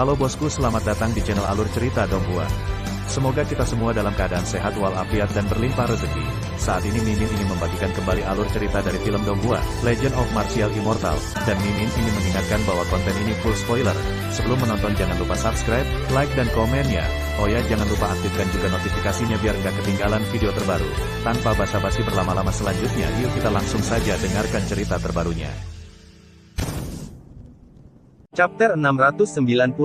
Halo bosku, selamat datang di channel Alur Cerita Donghua. Semoga kita semua dalam keadaan sehat walafiat dan berlimpah rezeki. Saat ini Mimin ingin membagikan kembali alur cerita dari film Donghua, Legend of Martial Immortal, dan Mimin ingin mengingatkan bahwa konten ini full spoiler. Sebelum menonton jangan lupa subscribe, like dan komen ya. Oh ya, jangan lupa aktifkan juga notifikasinya biar nggak ketinggalan video terbaru. Tanpa basa-basi berlama-lama selanjutnya, yuk kita langsung saja dengarkan cerita terbarunya. Chapter 691,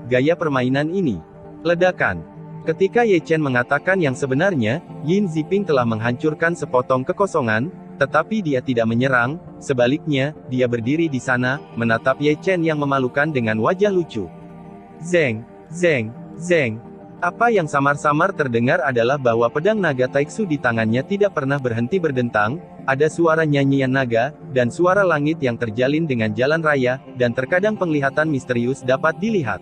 Gaya Permainan Ini. Ledakan. Ketika Ye Chen mengatakan yang sebenarnya, Yin Ziping telah menghancurkan sepotong kekosongan, tetapi dia tidak menyerang, sebaliknya, dia berdiri di sana, menatap Ye Chen yang memalukan dengan wajah lucu. Zeng, zeng, zeng. Apa yang samar-samar terdengar adalah bahwa pedang naga Taiksu di tangannya tidak pernah berhenti berdentang, ada suara nyanyian naga, dan suara langit yang terjalin dengan jalan raya, dan terkadang penglihatan misterius dapat dilihat.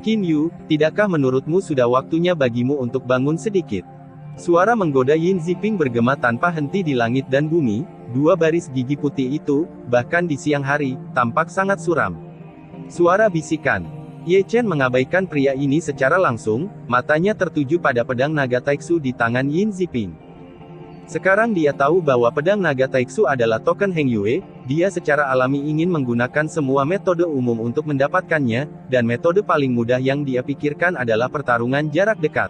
Qin Yu, tidakkah menurutmu sudah waktunya bagimu untuk bangun sedikit? Suara menggoda Yin Ziping bergema tanpa henti di langit dan bumi, dua baris gigi putih itu, bahkan di siang hari, tampak sangat suram. Suara bisikan. Ye Chen mengabaikan pria ini secara langsung, matanya tertuju pada pedang naga Taiksu di tangan Yin Ziping. Sekarang dia tahu bahwa pedang naga Taiksu adalah token Heng Yue, dia secara alami ingin menggunakan semua metode umum untuk mendapatkannya, dan metode paling mudah yang dia pikirkan adalah pertarungan jarak dekat.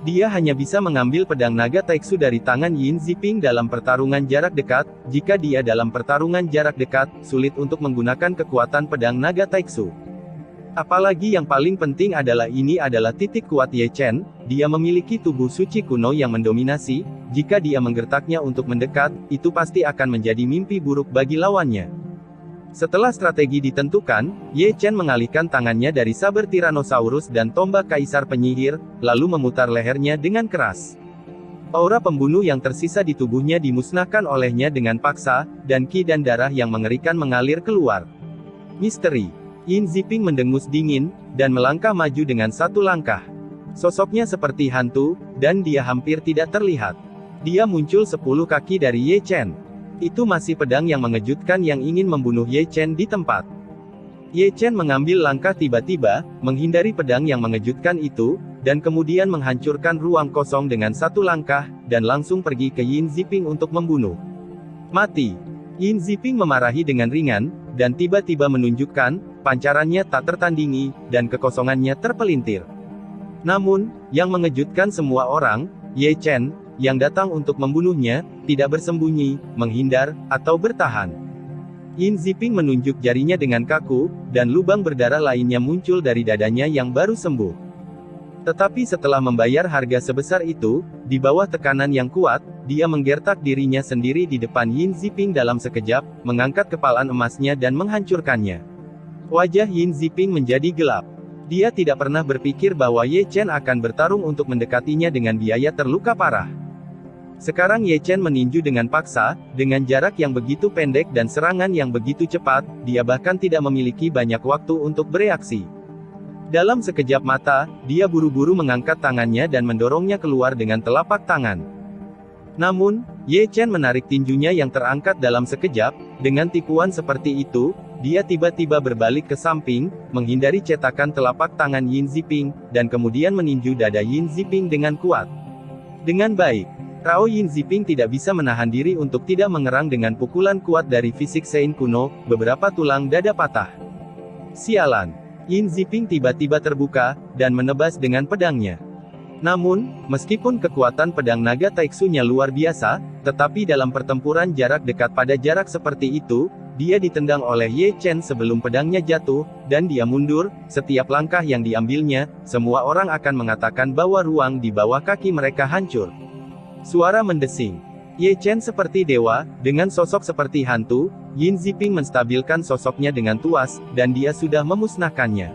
Dia hanya bisa mengambil pedang naga Taiksu dari tangan Yin Ziping dalam pertarungan jarak dekat, jika dia dalam pertarungan jarak dekat, sulit untuk menggunakan kekuatan pedang naga Taiksu. Apalagi yang paling penting adalah ini adalah titik kuat Ye Chen, dia memiliki tubuh suci kuno yang mendominasi, jika dia menggertaknya untuk mendekat, itu pasti akan menjadi mimpi buruk bagi lawannya. Setelah strategi ditentukan, Ye Chen mengalihkan tangannya dari saber Tyrannosaurus dan tombak Kaisar Penyihir, lalu memutar lehernya dengan keras. Aura pembunuh yang tersisa di tubuhnya dimusnahkan olehnya dengan paksa, dan ki dan darah yang mengerikan mengalir keluar. Misteri. Yin Ziping mendengus dingin, dan melangkah maju dengan satu langkah. Sosoknya seperti hantu, dan dia hampir tidak terlihat. Dia muncul 10 kaki dari Ye Chen. Itu masih pedang yang mengejutkan yang ingin membunuh Ye Chen di tempat. Ye Chen mengambil langkah tiba-tiba, menghindari pedang yang mengejutkan itu, dan kemudian menghancurkan ruang kosong dengan satu langkah, dan langsung pergi ke Yin Ziping untuk membunuh. Mati. Yin Ziping memarahi dengan ringan, dan tiba-tiba menunjukkan, pancarannya tak tertandingi, dan kekosongannya terpelintir. Namun, yang mengejutkan semua orang, Ye Chen, yang datang untuk membunuhnya, tidak bersembunyi, menghindar, atau bertahan. Yin Ziping menunjuk jarinya dengan kaku, dan lubang berdarah lainnya muncul dari dadanya yang baru sembuh. Tetapi setelah membayar harga sebesar itu, di bawah tekanan yang kuat, dia menggertak dirinya sendiri di depan Yin Ziping dalam sekejap, mengangkat kepalan emasnya dan menghancurkannya. Wajah Yin Ziping menjadi gelap. Dia tidak pernah berpikir bahwa Ye Chen akan bertarung untuk mendekatinya dengan biaya terluka parah. Sekarang Ye Chen meninju dengan paksa, dengan jarak yang begitu pendek dan serangan yang begitu cepat, dia bahkan tidak memiliki banyak waktu untuk bereaksi. Dalam sekejap mata, dia buru-buru mengangkat tangannya dan mendorongnya keluar dengan telapak tangan. Namun, Ye Chen menarik tinjunya yang terangkat dalam sekejap, dengan tipuan seperti itu, dia tiba-tiba berbalik ke samping, menghindari cetakan telapak tangan Yin Ziping, dan kemudian meninju dada Yin Ziping dengan kuat. Dengan baik, Rao Yin Ziping tidak bisa menahan diri untuk tidak mengerang dengan pukulan kuat dari fisik Sein kuno, beberapa tulang dada patah. Sialan. Yin Ziping tiba-tiba terbuka, dan menebas dengan pedangnya. Namun, meskipun kekuatan pedang naga Taiksu-nya luar biasa, tetapi dalam pertempuran jarak dekat pada jarak seperti itu, dia ditendang oleh Ye Chen sebelum pedangnya jatuh, dan dia mundur. Setiap langkah yang diambilnya, semua orang akan mengatakan bahwa ruang di bawah kaki mereka hancur. Suara mendesing. Ye Chen seperti dewa, dengan sosok seperti hantu. Yin Ziping menstabilkan sosoknya dengan tuas, dan dia sudah memusnahkannya.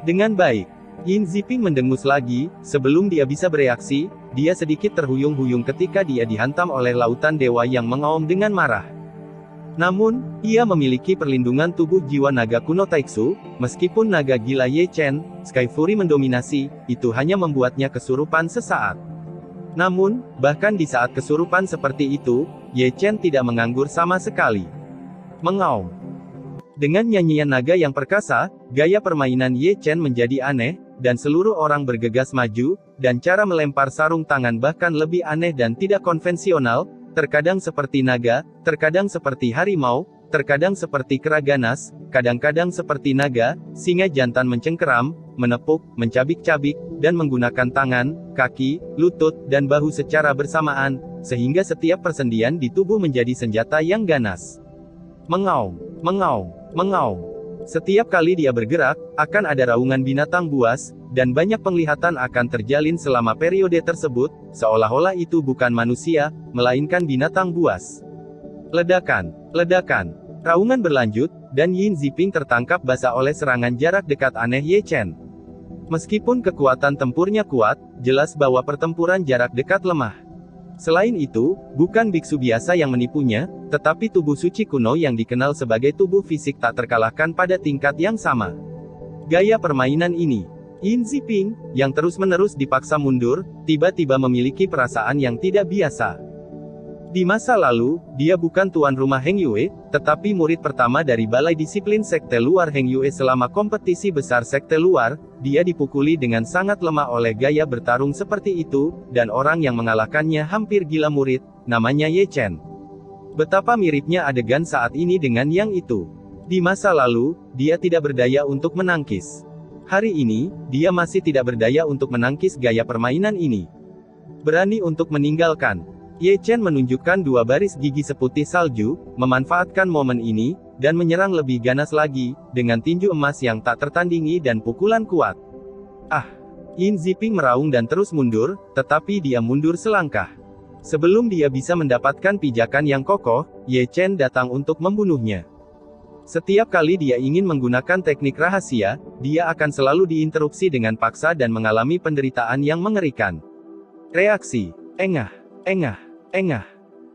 Dengan baik. Yin Ziping mendengus lagi, sebelum dia bisa bereaksi, dia sedikit terhuyung-huyung ketika dia dihantam oleh lautan dewa yang mengaum dengan marah. Namun, ia memiliki perlindungan tubuh jiwa naga kuno Taiksu, meskipun naga gila Ye Chen, Sky Fury mendominasi, itu hanya membuatnya kesurupan sesaat. Namun, bahkan di saat kesurupan seperti itu, Ye Chen tidak menganggur sama sekali. Mengaum. Dengan nyanyian naga yang perkasa, gaya permainan Ye Chen menjadi aneh, dan seluruh orang bergegas maju, dan cara melempar sarung tangan bahkan lebih aneh dan tidak konvensional, terkadang seperti naga, terkadang seperti harimau, terkadang seperti kera ganas, kadang-kadang seperti naga, singa jantan mencengkeram, menepuk, mencabik-cabik, dan menggunakan tangan, kaki, lutut, dan bahu secara bersamaan, sehingga setiap persendian di tubuh menjadi senjata yang ganas. Mengaum, mengaum, mengaum. Setiap kali dia bergerak, akan ada raungan binatang buas, dan banyak penglihatan akan terjalin selama periode tersebut, seolah-olah itu bukan manusia, melainkan binatang buas. Ledakan, ledakan. Raungan berlanjut, dan Yin Ziping tertangkap basah oleh serangan jarak dekat aneh Ye Chen. Meskipun kekuatan tempurnya kuat, jelas bahwa pertempuran jarak dekat lemah. Selain itu, bukan biksu biasa yang menipunya, tetapi tubuh suci kuno yang dikenal sebagai tubuh fisik tak terkalahkan pada tingkat yang sama. Gaya permainan ini, Yin Ziping, yang terus-menerus dipaksa mundur, tiba-tiba memiliki perasaan yang tidak biasa. Di masa lalu, dia bukan tuan rumah Heng Yue, tetapi murid pertama dari Balai Disiplin Sekte Luar Heng Yue selama kompetisi besar Sekte Luar. Dia dipukuli dengan sangat lemah oleh gaya bertarung seperti itu, dan orang yang mengalahkannya hampir gila murid, namanya Ye Chen. Betapa miripnya adegan saat ini dengan yang itu. Di masa lalu, dia tidak berdaya untuk menangkis. Hari ini, dia masih tidak berdaya untuk menangkis gaya permainan ini. Berani untuk meninggalkan. Ye Chen menunjukkan dua baris gigi seputih salju, memanfaatkan momen ini, dan menyerang lebih ganas lagi, dengan tinju emas yang tak tertandingi dan pukulan kuat. Ah! Yin Ziping meraung dan terus mundur, tetapi dia mundur selangkah. Sebelum dia bisa mendapatkan pijakan yang kokoh, Ye Chen datang untuk membunuhnya. Setiap kali dia ingin menggunakan teknik rahasia, dia akan selalu diinterupsi dengan paksa dan mengalami penderitaan yang mengerikan. Reaksi, engah, engah. Engah.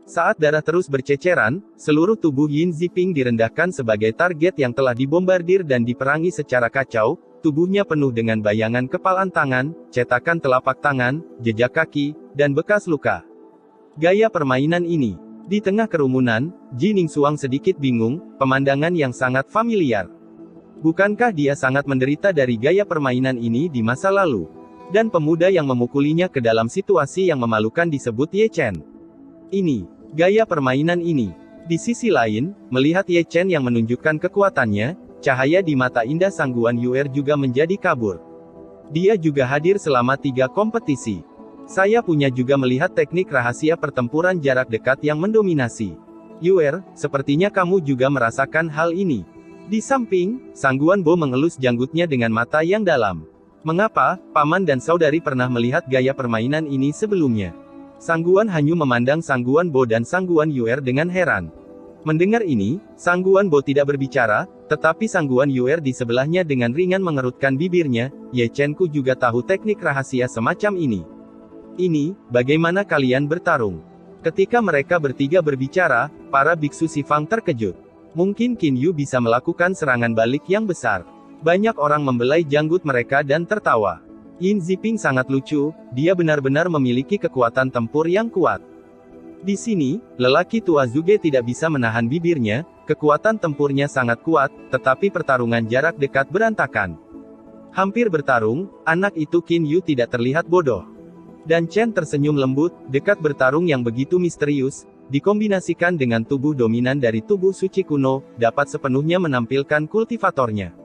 Saat darah terus berceceran, seluruh tubuh Yin Ziping direndahkan sebagai target yang telah dibombardir dan diperangi secara kacau, tubuhnya penuh dengan bayangan kepalan tangan, cetakan telapak tangan, jejak kaki, dan bekas luka. Gaya permainan ini. Di tengah kerumunan, Ji Ningsuang sedikit bingung, pemandangan yang sangat familiar. Bukankah dia sangat menderita dari gaya permainan ini di masa lalu? Dan pemuda yang memukulinya ke dalam situasi yang memalukan disebut Ye Chen. Ini, gaya permainan ini. Di sisi lain, melihat Ye Chen yang menunjukkan kekuatannya, cahaya di mata indah Sangguan Yuer juga menjadi kabur. Dia juga hadir selama 3 kompetisi. Saya punya juga melihat teknik rahasia pertempuran jarak dekat yang mendominasi. Yuer, sepertinya kamu juga merasakan hal ini. Di samping, Sangguan Bo mengelus janggutnya dengan mata yang dalam. Mengapa, paman dan saudari pernah melihat gaya permainan ini sebelumnya? Sangguan Hanyu memandang Sangguan Bo dan Sangguan Yuer dengan heran. Mendengar ini, Sangguan Bo tidak berbicara, tetapi Sangguan Yuer di sebelahnya dengan ringan mengerutkan bibirnya. Ye Chen ku juga tahu teknik rahasia semacam ini. Ini, bagaimana kalian bertarung? Ketika mereka bertiga berbicara, para biksu Sifang terkejut. Mungkin Qin Yu bisa melakukan serangan balik yang besar. Banyak orang membelai janggut mereka dan tertawa. Yin Ziping sangat lucu, dia benar-benar memiliki kekuatan tempur yang kuat. Di sini, lelaki tua Zuge tidak bisa menahan bibirnya, kekuatan tempurnya sangat kuat, tetapi pertarungan jarak dekat berantakan. Hampir bertarung, anak itu Qin Yu tidak terlihat bodoh. Dan Chen tersenyum lembut, dekat bertarung yang begitu misterius, dikombinasikan dengan tubuh dominan dari tubuh suci kuno, dapat sepenuhnya menampilkan kultivatornya.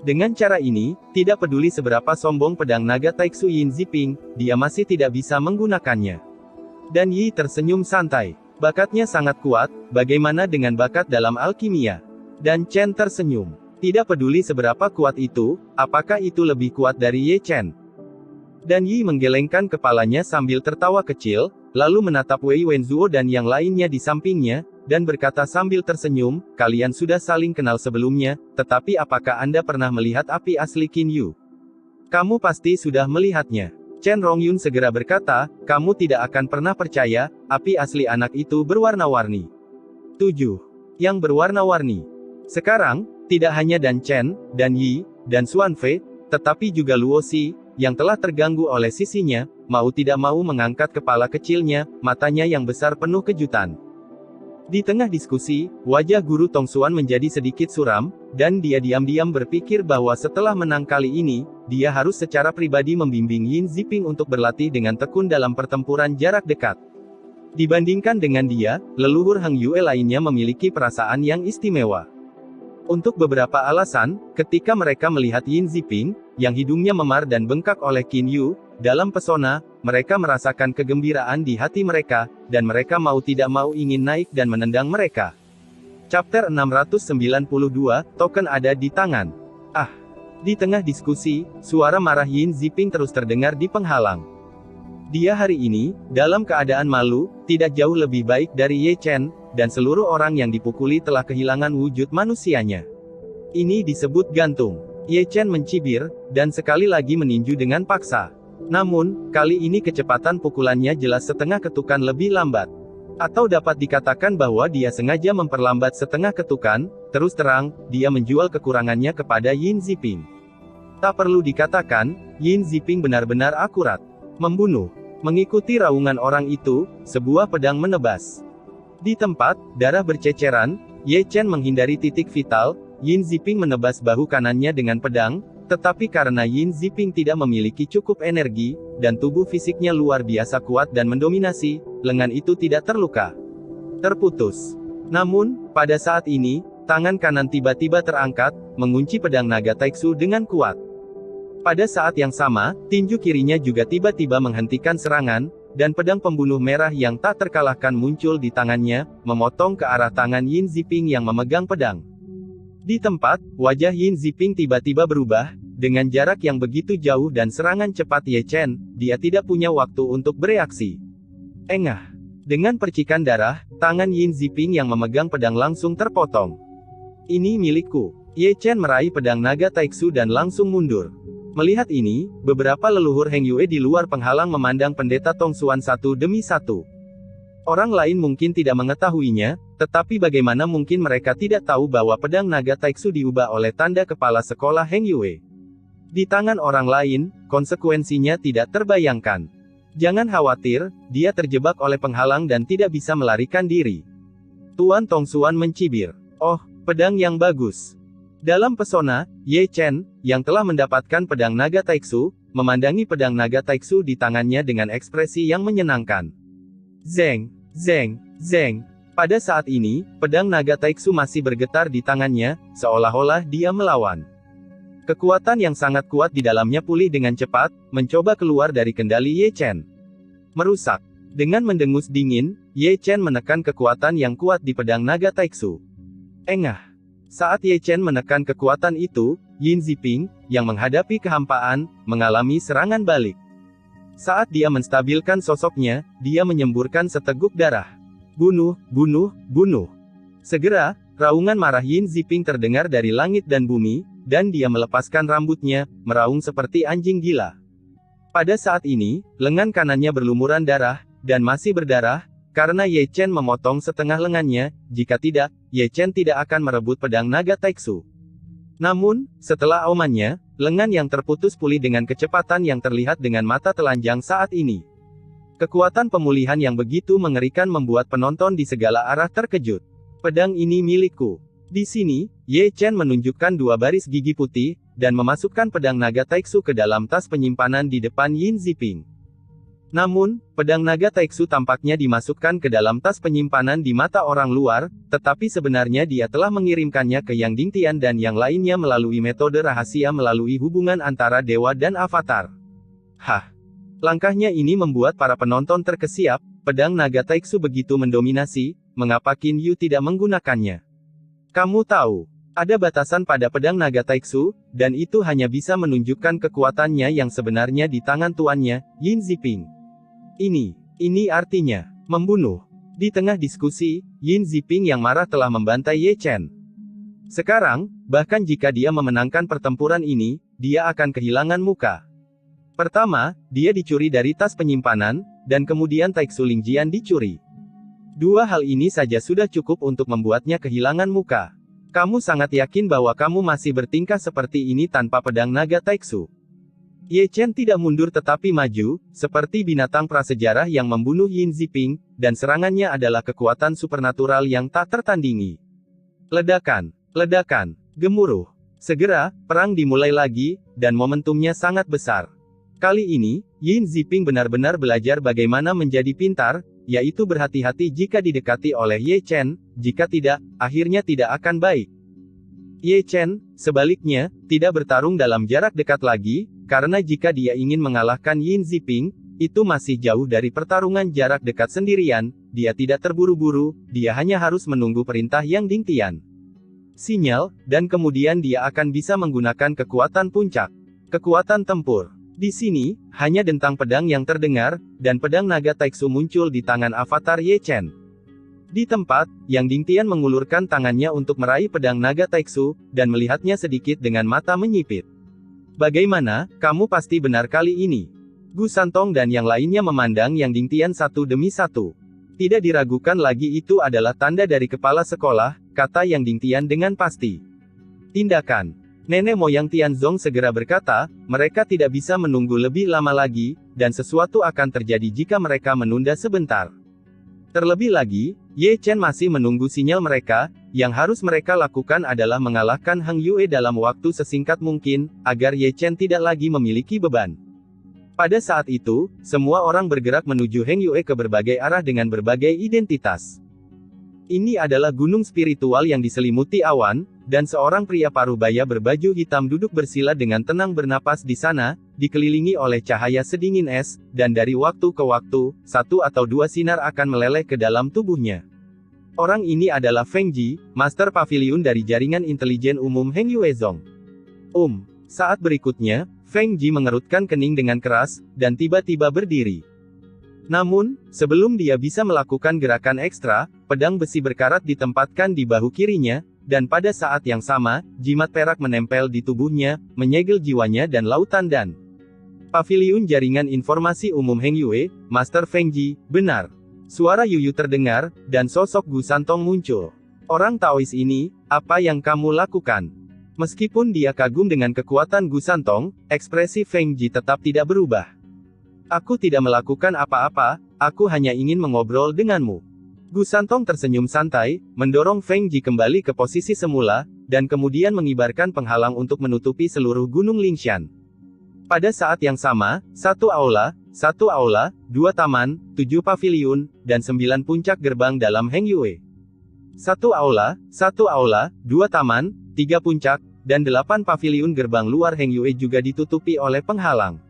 Dengan cara ini, tidak peduli seberapa sombong pedang naga Taiksu Yin Ziping, dia masih tidak bisa menggunakannya. Dan Yi tersenyum santai. Bakatnya sangat kuat, bagaimana dengan bakat dalam alkimia? Dan Chen tersenyum. Tidak peduli seberapa kuat itu, apakah itu lebih kuat dari Ye Chen? Dan Yi menggelengkan kepalanya sambil tertawa kecil, lalu menatap Wei Wenzuo dan yang lainnya di sampingnya, dan berkata sambil tersenyum, kalian sudah saling kenal sebelumnya, tetapi apakah Anda pernah melihat api asli Qin Yu? Kamu pasti sudah melihatnya. Chen Rongyun segera berkata, kamu tidak akan pernah percaya, api asli anak itu berwarna-warni. 7. Yang berwarna-warni. Sekarang, tidak hanya Dan Chen, Dan Yi, dan Xuan Fei, tetapi juga Luo Xi, yang telah terganggu oleh sisinya, mau tidak mau mengangkat kepala kecilnya, matanya yang besar penuh kejutan. Di tengah diskusi, wajah guru Tongsuan menjadi sedikit suram, dan dia diam-diam berpikir bahwa setelah menang kali ini, dia harus secara pribadi membimbing Yin Ziping untuk berlatih dengan tekun dalam pertempuran jarak dekat. Dibandingkan dengan dia, leluhur Heng Yue lainnya memiliki perasaan yang istimewa. Untuk beberapa alasan, ketika mereka melihat Yin Ziping, yang hidungnya memar dan bengkak oleh Qin Yu, dalam pesona, mereka merasakan kegembiraan di hati mereka, dan mereka mau tidak mau ingin naik dan menendang mereka. Chapter 692, Token ada di tangan. Ah! Di tengah diskusi, suara marah Yin Ziping terus terdengar di penghalang. Dia hari ini, dalam keadaan malu, tidak jauh lebih baik dari Ye Chen, dan seluruh orang yang dipukuli telah kehilangan wujud manusianya. Ini disebut gantung. Ye Chen mencibir, dan sekali lagi meninju dengan paksa. Namun, kali ini kecepatan pukulannya jelas setengah ketukan lebih lambat. Atau dapat dikatakan bahwa dia sengaja memperlambat setengah ketukan, terus terang, dia menjual kekurangannya kepada Yin Ziping. Tak perlu dikatakan, Yin Ziping benar-benar akurat. Membunuh. Mengikuti raungan orang itu, sebuah pedang menebas. Di tempat, darah berceceran, Ye Chen menghindari titik vital, Yin Ziping menebas bahu kanannya dengan pedang, tetapi karena Yin Ziping tidak memiliki cukup energi, dan tubuh fisiknya luar biasa kuat dan mendominasi, lengan itu tidak terluka. Terputus. Namun, pada saat ini, tangan kanan tiba-tiba terangkat, mengunci pedang naga Taiksu dengan kuat. Pada saat yang sama, tinju kirinya juga tiba-tiba menghentikan serangan, dan pedang pembunuh merah yang tak terkalahkan muncul di tangannya, memotong ke arah tangan Yin Ziping yang memegang pedang. Di tempat, wajah Yin Ziping tiba-tiba berubah, dengan jarak yang begitu jauh dan serangan cepat Ye Chen, dia tidak punya waktu untuk bereaksi. Engah. Dengan percikan darah, tangan Yin Ziping yang memegang pedang langsung terpotong. Ini milikku. Ye Chen meraih pedang naga Taiksu dan langsung mundur. Melihat ini, beberapa leluhur Heng Yue di luar penghalang memandang pendeta Tongsuan satu demi satu. Orang lain mungkin tidak mengetahuinya, tetapi bagaimana mungkin mereka tidak tahu bahwa pedang naga Taiksu diubah oleh tanda kepala sekolah Heng Yue. Di tangan orang lain, konsekuensinya tidak terbayangkan. Jangan khawatir, dia terjebak oleh penghalang dan tidak bisa melarikan diri. Tuan Tongsuan mencibir. Oh, pedang yang bagus. Dalam pesona, Ye Chen, yang telah mendapatkan pedang naga Taiksu, memandangi pedang naga Taiksu di tangannya dengan ekspresi yang menyenangkan. Zeng, zeng, zeng. Pada saat ini, pedang naga Taiksu masih bergetar di tangannya, seolah-olah dia melawan. Kekuatan yang sangat kuat di dalamnya pulih dengan cepat, mencoba keluar dari kendali Ye Chen. Merusak. Dengan mendengus dingin, Ye Chen menekan kekuatan yang kuat di pedang naga Taiksu. Engah. Saat Ye Chen menekan kekuatan itu, Yin Ziping, yang menghadapi kehampaan, mengalami serangan balik. Saat dia menstabilkan sosoknya, dia menyemburkan seteguk darah. Bunuh, bunuh, bunuh. Segera, raungan marah Yin Ziping terdengar dari langit dan bumi, dan dia melepaskan rambutnya, meraung seperti anjing gila. Pada saat ini, lengan kanannya berlumuran darah, dan masih berdarah, karena Ye Chen memotong setengah lengannya, jika tidak, Ye Chen tidak akan merebut pedang naga Taiksu. Namun, setelah aumannya, lengan yang terputus pulih dengan kecepatan yang terlihat dengan mata telanjang saat ini. Kekuatan pemulihan yang begitu mengerikan membuat penonton di segala arah terkejut. Pedang ini milikku. Di sini, Ye Chen menunjukkan dua baris gigi putih, dan memasukkan pedang naga Taiksu ke dalam tas penyimpanan di depan Yin Ziping. Namun, pedang naga Taiksu tampaknya dimasukkan ke dalam tas penyimpanan di mata orang luar, tetapi sebenarnya dia telah mengirimkannya ke Yang Dingtian dan yang lainnya melalui metode rahasia melalui hubungan antara dewa dan avatar. Hah! Langkahnya ini membuat para penonton terkesiap, pedang naga Taiksu begitu mendominasi, mengapa Qin Yu tidak menggunakannya? Kamu tahu, ada batasan pada pedang naga Taiksu, dan itu hanya bisa menunjukkan kekuatannya yang sebenarnya di tangan tuannya, Yin Ziping. Ini artinya, membunuh. Di tengah diskusi, Yin Ziping yang marah telah membantai Ye Chen. Sekarang, bahkan jika dia memenangkan pertempuran ini, dia akan kehilangan muka. Pertama, dia dicuri dari tas penyimpanan, dan kemudian Taiksu Lingjian dicuri. Dua hal ini saja sudah cukup untuk membuatnya kehilangan muka. Kamu sangat yakin bahwa kamu masih bertingkah seperti ini tanpa pedang naga Taiksu? Ye Chen tidak mundur tetapi maju, seperti binatang prasejarah yang membunuh Yin Ziping, dan serangannya adalah kekuatan supernatural yang tak tertandingi. Ledakan, ledakan, gemuruh. Segera, perang dimulai lagi, dan momentumnya sangat besar. Kali ini, Yin Ziping benar-benar belajar bagaimana menjadi pintar, yaitu berhati-hati jika didekati oleh Ye Chen, jika tidak, akhirnya tidak akan baik. Ye Chen, sebaliknya, tidak bertarung dalam jarak dekat lagi, karena jika dia ingin mengalahkan Yin Ziping, itu masih jauh dari pertarungan jarak dekat sendirian, dia tidak terburu-buru, dia hanya harus menunggu perintah Yang Dingtian. Sinyal, dan kemudian dia akan bisa menggunakan kekuatan puncak. Kekuatan tempur. Di sini, hanya dentang pedang yang terdengar, dan pedang naga Taiksu muncul di tangan avatar Ye Chen. Di tempat, Yang Dingtian mengulurkan tangannya untuk meraih pedang naga Taiksu, dan melihatnya sedikit dengan mata menyipit. Bagaimana, kamu pasti benar kali ini. Gu Santong dan yang lainnya memandang Yang Dingtian satu demi satu. Tidak diragukan lagi itu adalah tanda dari kepala sekolah, kata Yang Dingtian dengan pasti. Tindakan. Nenek moyang Tianzong segera berkata, mereka tidak bisa menunggu lebih lama lagi, dan sesuatu akan terjadi jika mereka menunda sebentar. Terlebih lagi, Ye Chen masih menunggu sinyal mereka, yang harus mereka lakukan adalah mengalahkan Heng Yue dalam waktu sesingkat mungkin, agar Ye Chen tidak lagi memiliki beban. Pada saat itu, semua orang bergerak menuju Heng Yue ke berbagai arah dengan berbagai identitas. Ini adalah gunung spiritual yang diselimuti awan, dan seorang pria parubaya berbaju hitam duduk bersila dengan tenang bernapas di sana, dikelilingi oleh cahaya sedingin es, dan dari waktu ke waktu, satu atau dua sinar akan meleleh ke dalam tubuhnya. Orang ini adalah Feng Ji, Master Pavilion dari Jaringan Intelijen Umum Heng Yue Zong. Saat berikutnya, Feng Ji mengerutkan kening dengan keras, dan tiba-tiba berdiri. Namun, sebelum dia bisa melakukan gerakan ekstra, pedang besi berkarat ditempatkan di bahu kirinya, dan pada saat yang sama, jimat perak menempel di tubuhnya, menyegel jiwanya dan lautan dan. Pavilion Jaringan Informasi Umum Heng Yue, Master Feng Ji, benar. Suara Yuyu terdengar, dan sosok Gu Santong muncul. Orang Taois ini, apa yang kamu lakukan? Meskipun dia kagum dengan kekuatan Gu Santong, ekspresi Feng Ji tetap tidak berubah. Aku tidak melakukan apa-apa, aku hanya ingin mengobrol denganmu. Gu Santong tersenyum santai, mendorong Feng Ji kembali ke posisi semula, dan kemudian mengibarkan penghalang untuk menutupi seluruh Gunung Lingshan. Pada saat yang sama, satu aula, dua taman, 7 paviliun, dan 9 puncak gerbang dalam Heng Yue. Satu aula, dua taman, 3 puncak, dan 8 paviliun gerbang luar Heng Yue juga ditutupi oleh penghalang.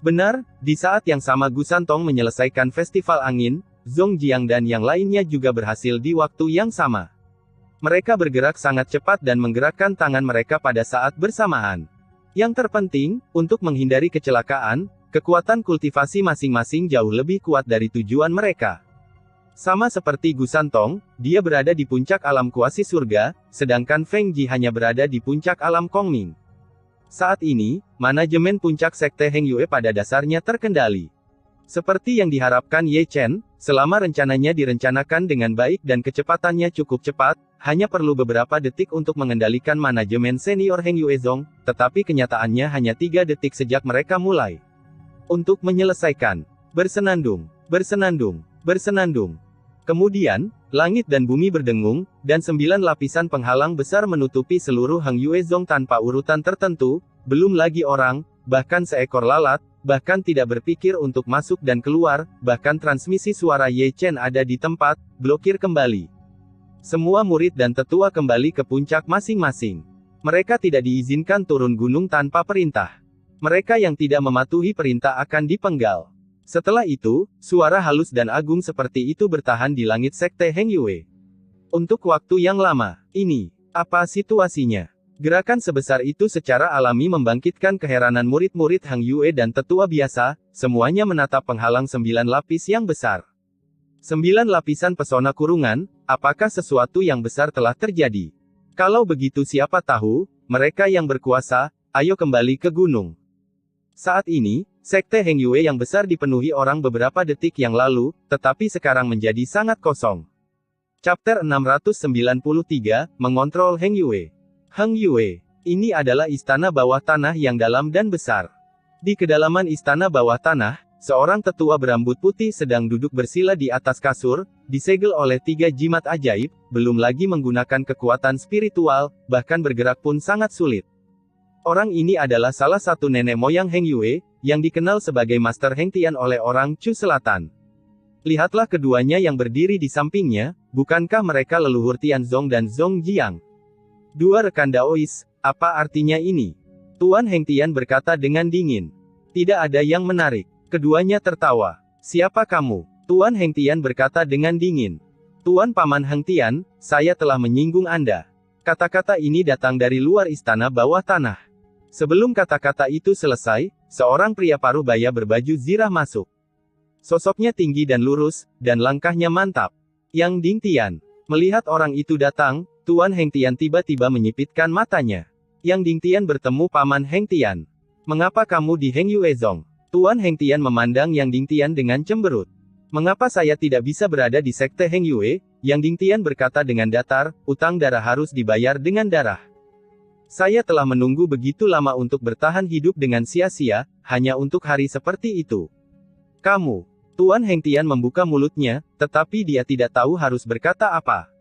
Benar, di saat yang sama Gu Santong menyelesaikan festival angin, Zong Jiang dan yang lainnya juga berhasil di waktu yang sama. Mereka bergerak sangat cepat dan menggerakkan tangan mereka pada saat bersamaan. Yang terpenting, untuk menghindari kecelakaan, kekuatan kultivasi masing-masing jauh lebih kuat dari tujuan mereka. Sama seperti Gu Santong, dia berada di puncak alam kuasi surga, sedangkan Feng Ji hanya berada di puncak alam Kongming. Saat ini, manajemen puncak sekte Heng Yue pada dasarnya terkendali. Seperti yang diharapkan Ye Chen, selama rencananya direncanakan dengan baik dan kecepatannya cukup cepat, hanya perlu beberapa detik untuk mengendalikan manajemen senior Heng Yue Zong, tetapi kenyataannya hanya 3 detik sejak mereka mulai. Untuk menyelesaikan. Bersenandung. Kemudian, langit dan bumi berdengung, dan 9 lapisan penghalang besar menutupi seluruh Heng Yue Zong tanpa urutan tertentu, belum lagi orang, bahkan seekor lalat, bahkan tidak berpikir untuk masuk dan keluar, bahkan transmisi suara Ye Chen ada di tempat, blokir kembali. Semua murid dan tetua kembali ke puncak masing-masing. Mereka tidak diizinkan turun gunung tanpa perintah. Mereka yang tidak mematuhi perintah akan dipenggal. Setelah itu, suara halus dan agung seperti itu bertahan di langit sekte Heng Yue. Untuk waktu yang lama, ini, apa situasinya? Gerakan sebesar itu secara alami membangkitkan keheranan murid-murid Heng Yue dan tetua biasa, semuanya menatap penghalang 9 lapis yang besar. 9 lapisan pesona kurungan, apakah sesuatu yang besar telah terjadi? Kalau begitu siapa tahu, mereka yang berkuasa, ayo kembali ke gunung. Saat ini, sekte Heng Yue yang besar dipenuhi orang beberapa detik yang lalu, tetapi sekarang menjadi sangat kosong. Chapter 693, Mengontrol Heng Yue. Heng Yue. Ini adalah istana bawah tanah yang dalam dan besar. Di kedalaman istana bawah tanah, seorang tetua berambut putih sedang duduk bersila di atas kasur, disegel oleh 3 jimat ajaib, belum lagi menggunakan kekuatan spiritual, bahkan bergerak pun sangat sulit. Orang ini adalah salah satu nenek moyang Heng Yue, yang dikenal sebagai Master Heng Tian oleh orang Chu Selatan. Lihatlah keduanya yang berdiri di sampingnya, bukankah mereka leluhur Tianzong dan Zhong Jiang? Dua rekan Daois, apa artinya ini? Tuan Heng Tian berkata dengan dingin. Tidak ada yang menarik. Keduanya tertawa. Siapa kamu? Tuan Heng Tian berkata dengan dingin. Tuan Paman Heng Tian, saya telah menyinggung Anda. Kata-kata ini datang dari luar istana bawah tanah. Sebelum kata-kata itu selesai, seorang pria paruh baya berbaju zirah masuk. Sosoknya tinggi dan lurus, dan langkahnya mantap. Yang Ding Tian. Melihat orang itu datang, Tuan Heng Tian tiba-tiba menyipitkan matanya. Yang Ding Tian bertemu Paman Heng Tian. Mengapa kamu di Heng Yue Zong? Tuan Heng Tian memandang Yang Ding Tian dengan cemberut. Mengapa saya tidak bisa berada di sekte Heng Yue? Yang Ding Tian berkata dengan datar, utang darah harus dibayar dengan darah. Saya telah menunggu begitu lama untuk bertahan hidup dengan sia-sia, hanya untuk hari seperti itu. Kamu. Tuan Heng Tian membuka mulutnya, tetapi dia tidak tahu harus berkata apa.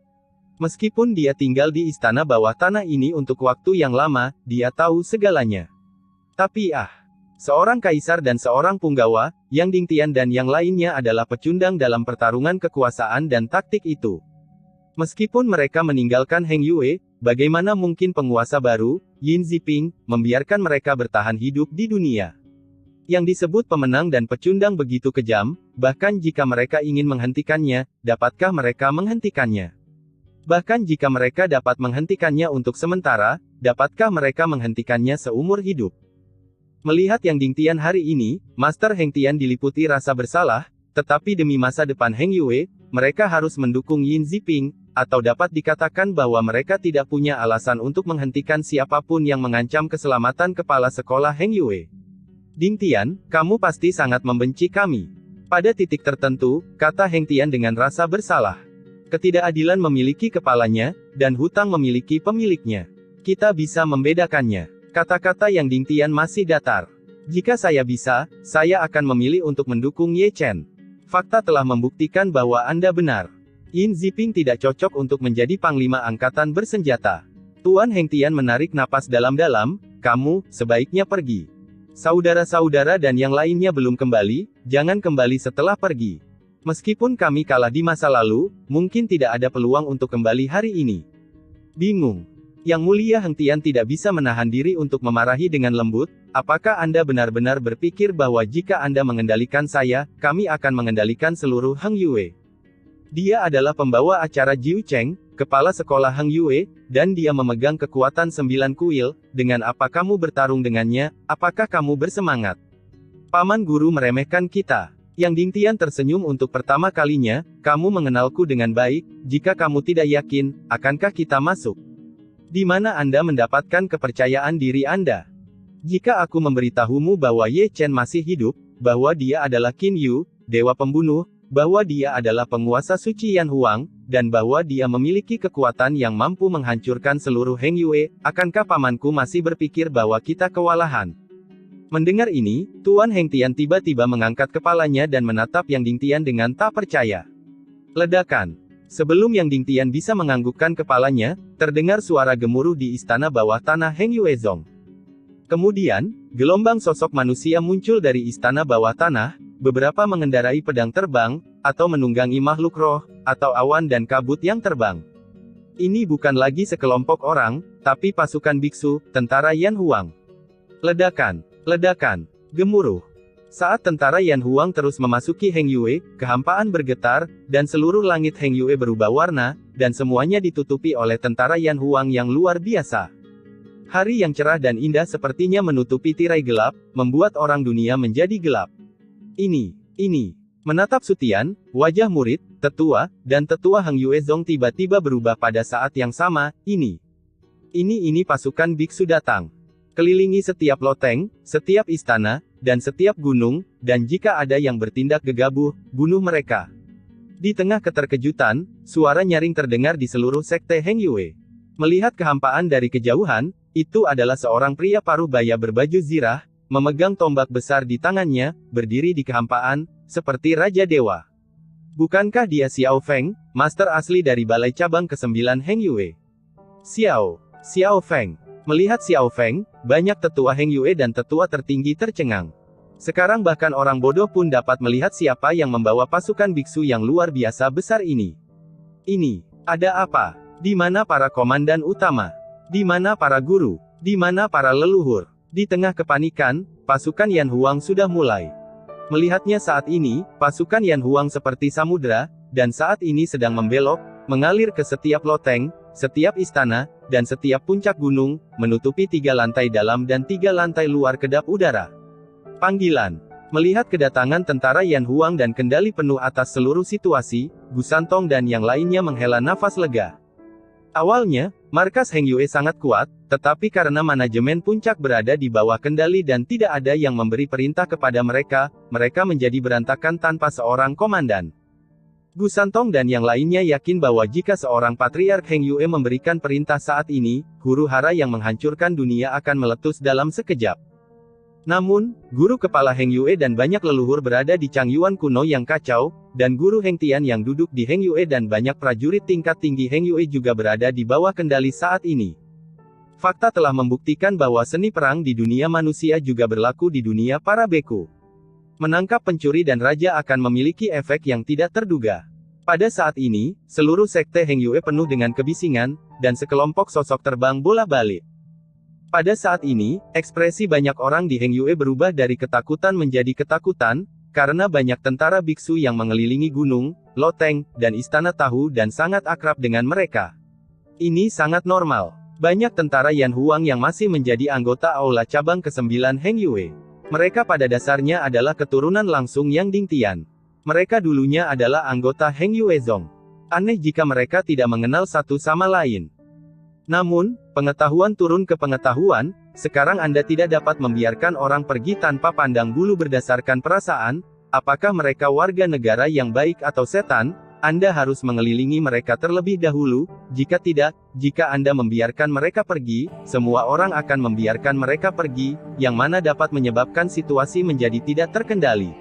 Meskipun dia tinggal di istana bawah tanah ini untuk waktu yang lama, dia tahu segalanya. Tapi seorang kaisar dan seorang punggawa, Yang Ding Tian dan yang lainnya adalah pecundang dalam pertarungan kekuasaan dan taktik itu. Meskipun mereka meninggalkan Heng Yue, bagaimana mungkin penguasa baru, Yin Ziping, membiarkan mereka bertahan hidup di dunia? Yang disebut pemenang dan pecundang begitu kejam, bahkan jika mereka ingin menghentikannya, dapatkah mereka menghentikannya? Bahkan jika mereka dapat menghentikannya untuk sementara, dapatkah mereka menghentikannya seumur hidup? Melihat Yang Ding Tian hari ini, Master Heng Tian diliputi rasa bersalah, tetapi demi masa depan Heng Yue, mereka harus mendukung Yin Ziping, atau dapat dikatakan bahwa mereka tidak punya alasan untuk menghentikan siapapun yang mengancam keselamatan kepala sekolah Heng Yue. Ding Tian, kamu pasti sangat membenci kami. Pada titik tertentu, kata Heng Tian dengan rasa bersalah. Ketidakadilan memiliki kepalanya, dan hutang memiliki pemiliknya. Kita bisa membedakannya. Kata-kata Yang Ding Tian masih datar. Jika saya bisa, saya akan memilih untuk mendukung Ye Chen. Fakta telah membuktikan bahwa Anda benar. Yin Ziping tidak cocok untuk menjadi panglima angkatan bersenjata. Tuan Heng Tian menarik napas dalam-dalam, kamu, sebaiknya pergi. Saudara-saudara dan yang lainnya belum kembali, jangan kembali setelah pergi. Meskipun kami kalah di masa lalu, mungkin tidak ada peluang untuk kembali hari ini. Bingung. Yang Mulia Heng Tian tidak bisa menahan diri untuk memarahi dengan lembut, apakah Anda benar-benar berpikir bahwa jika Anda mengendalikan saya, kami akan mengendalikan seluruh Heng Yue? Dia adalah pembawa acara Jiu Cheng, kepala sekolah Heng Yue, dan dia memegang kekuatan 9 kuil, dengan apa kamu bertarung dengannya, apakah kamu bersemangat? Paman guru meremehkan kita. Yang Ding Tian tersenyum untuk pertama kalinya, kamu mengenalku dengan baik, jika kamu tidak yakin, akankah kita masuk? Di mana Anda mendapatkan kepercayaan diri Anda? Jika aku memberitahumu bahwa Ye Chen masih hidup, bahwa dia adalah Qin Yu, dewa pembunuh, bahwa dia adalah penguasa suci Yan Huang, dan bahwa dia memiliki kekuatan yang mampu menghancurkan seluruh Heng Yue, akankah pamanku masih berpikir bahwa kita kewalahan? Mendengar ini, Tuan Heng Tian tiba-tiba mengangkat kepalanya dan menatap Yang Ding Tian dengan tak percaya. Ledakan. Sebelum Yang Ding Tian bisa menganggukkan kepalanya, terdengar suara gemuruh di istana bawah tanah Heng Yue Zong. Kemudian, gelombang sosok manusia muncul dari istana bawah tanah, beberapa mengendarai pedang terbang, atau menunggangi makhluk roh, atau awan dan kabut yang terbang. Ini bukan lagi sekelompok orang, tapi pasukan biksu, tentara Yan Huang. Ledakan. Ledakan. Gemuruh. Saat tentara Yan Huang terus memasuki Heng Yue, kehampaan bergetar, dan seluruh langit Heng Yue berubah warna, dan semuanya ditutupi oleh tentara Yan Huang yang luar biasa. Hari yang cerah dan indah sepertinya menutupi tirai gelap, membuat orang dunia menjadi gelap. Ini. Menatap Sutian, wajah murid, tetua, dan tetua Heng Yue Zong tiba-tiba berubah pada saat yang sama, ini pasukan biksu datang. Kelilingi setiap loteng, setiap istana, dan setiap gunung, dan jika ada yang bertindak gegabah, bunuh mereka. Di tengah keterkejutan, suara nyaring terdengar di seluruh sekte Heng Yue. Melihat kehampaan dari kejauhan, itu adalah seorang pria paruh baya berbaju zirah, memegang tombak besar di tangannya, berdiri di kehampaan, seperti Raja Dewa. Bukankah dia Xiao Feng, master asli dari Balai Cabang ke-9 Heng Yue? Xiao Feng. Melihat Xiao Feng, banyak tetua Heng Yue dan tetua tertinggi tercengang. Sekarang bahkan orang bodoh pun dapat melihat siapa yang membawa pasukan biksu yang luar biasa besar ini. Ini, ada apa? Di mana para komandan utama? Di mana para guru? Di mana para leluhur? Di tengah kepanikan, pasukan Yan Huang sudah mulai. Melihatnya saat ini, pasukan Yan Huang seperti samudra, dan saat ini sedang membelok, mengalir ke setiap loteng, setiap istana, dan setiap puncak gunung, menutupi 3 lantai dalam dan 3 lantai luar kedap udara. Panggilan. Melihat kedatangan tentara Yan Huang dan kendali penuh atas seluruh situasi, Gu Santong dan yang lainnya menghela nafas lega. Awalnya, markas Heng Yue sangat kuat, tetapi karena manajemen puncak berada di bawah kendali dan tidak ada yang memberi perintah kepada mereka, mereka menjadi berantakan tanpa seorang komandan. Gu Santong dan yang lainnya yakin bahwa jika seorang patriark Heng Yue memberikan perintah saat ini, huru hara yang menghancurkan dunia akan meletus dalam sekejap. Namun, guru kepala Heng Yue dan banyak leluhur berada di Changyuan kuno yang kacau, dan guru Heng Tian yang duduk di Heng Yue dan banyak prajurit tingkat tinggi Heng Yue juga berada di bawah kendali saat ini. Fakta telah membuktikan bahwa seni perang di dunia manusia juga berlaku di dunia para beku. Menangkap pencuri dan raja akan memiliki efek yang tidak terduga. Pada saat ini, seluruh sekte Heng Yue penuh dengan kebisingan, dan sekelompok sosok terbang bola-balik. Pada saat ini, ekspresi banyak orang di Heng Yue berubah dari ketakutan menjadi ketakutan, karena banyak tentara biksu yang mengelilingi gunung, loteng, dan istana tahu dan sangat akrab dengan mereka. Ini sangat normal. Banyak tentara Yan Huang yang masih menjadi anggota Aula Cabang ke-9 Heng Yue. Mereka pada dasarnya adalah keturunan langsung Yang Dingtian. Mereka dulunya adalah anggota Heng Yue Zong. Aneh jika mereka tidak mengenal satu sama lain. Namun, pengetahuan turun ke pengetahuan, sekarang Anda tidak dapat membiarkan orang pergi tanpa pandang bulu berdasarkan perasaan, apakah mereka warga negara yang baik atau setan, Anda harus mengelilingi mereka terlebih dahulu, jika tidak, jika Anda membiarkan mereka pergi, semua orang akan membiarkan mereka pergi, yang mana dapat menyebabkan situasi menjadi tidak terkendali.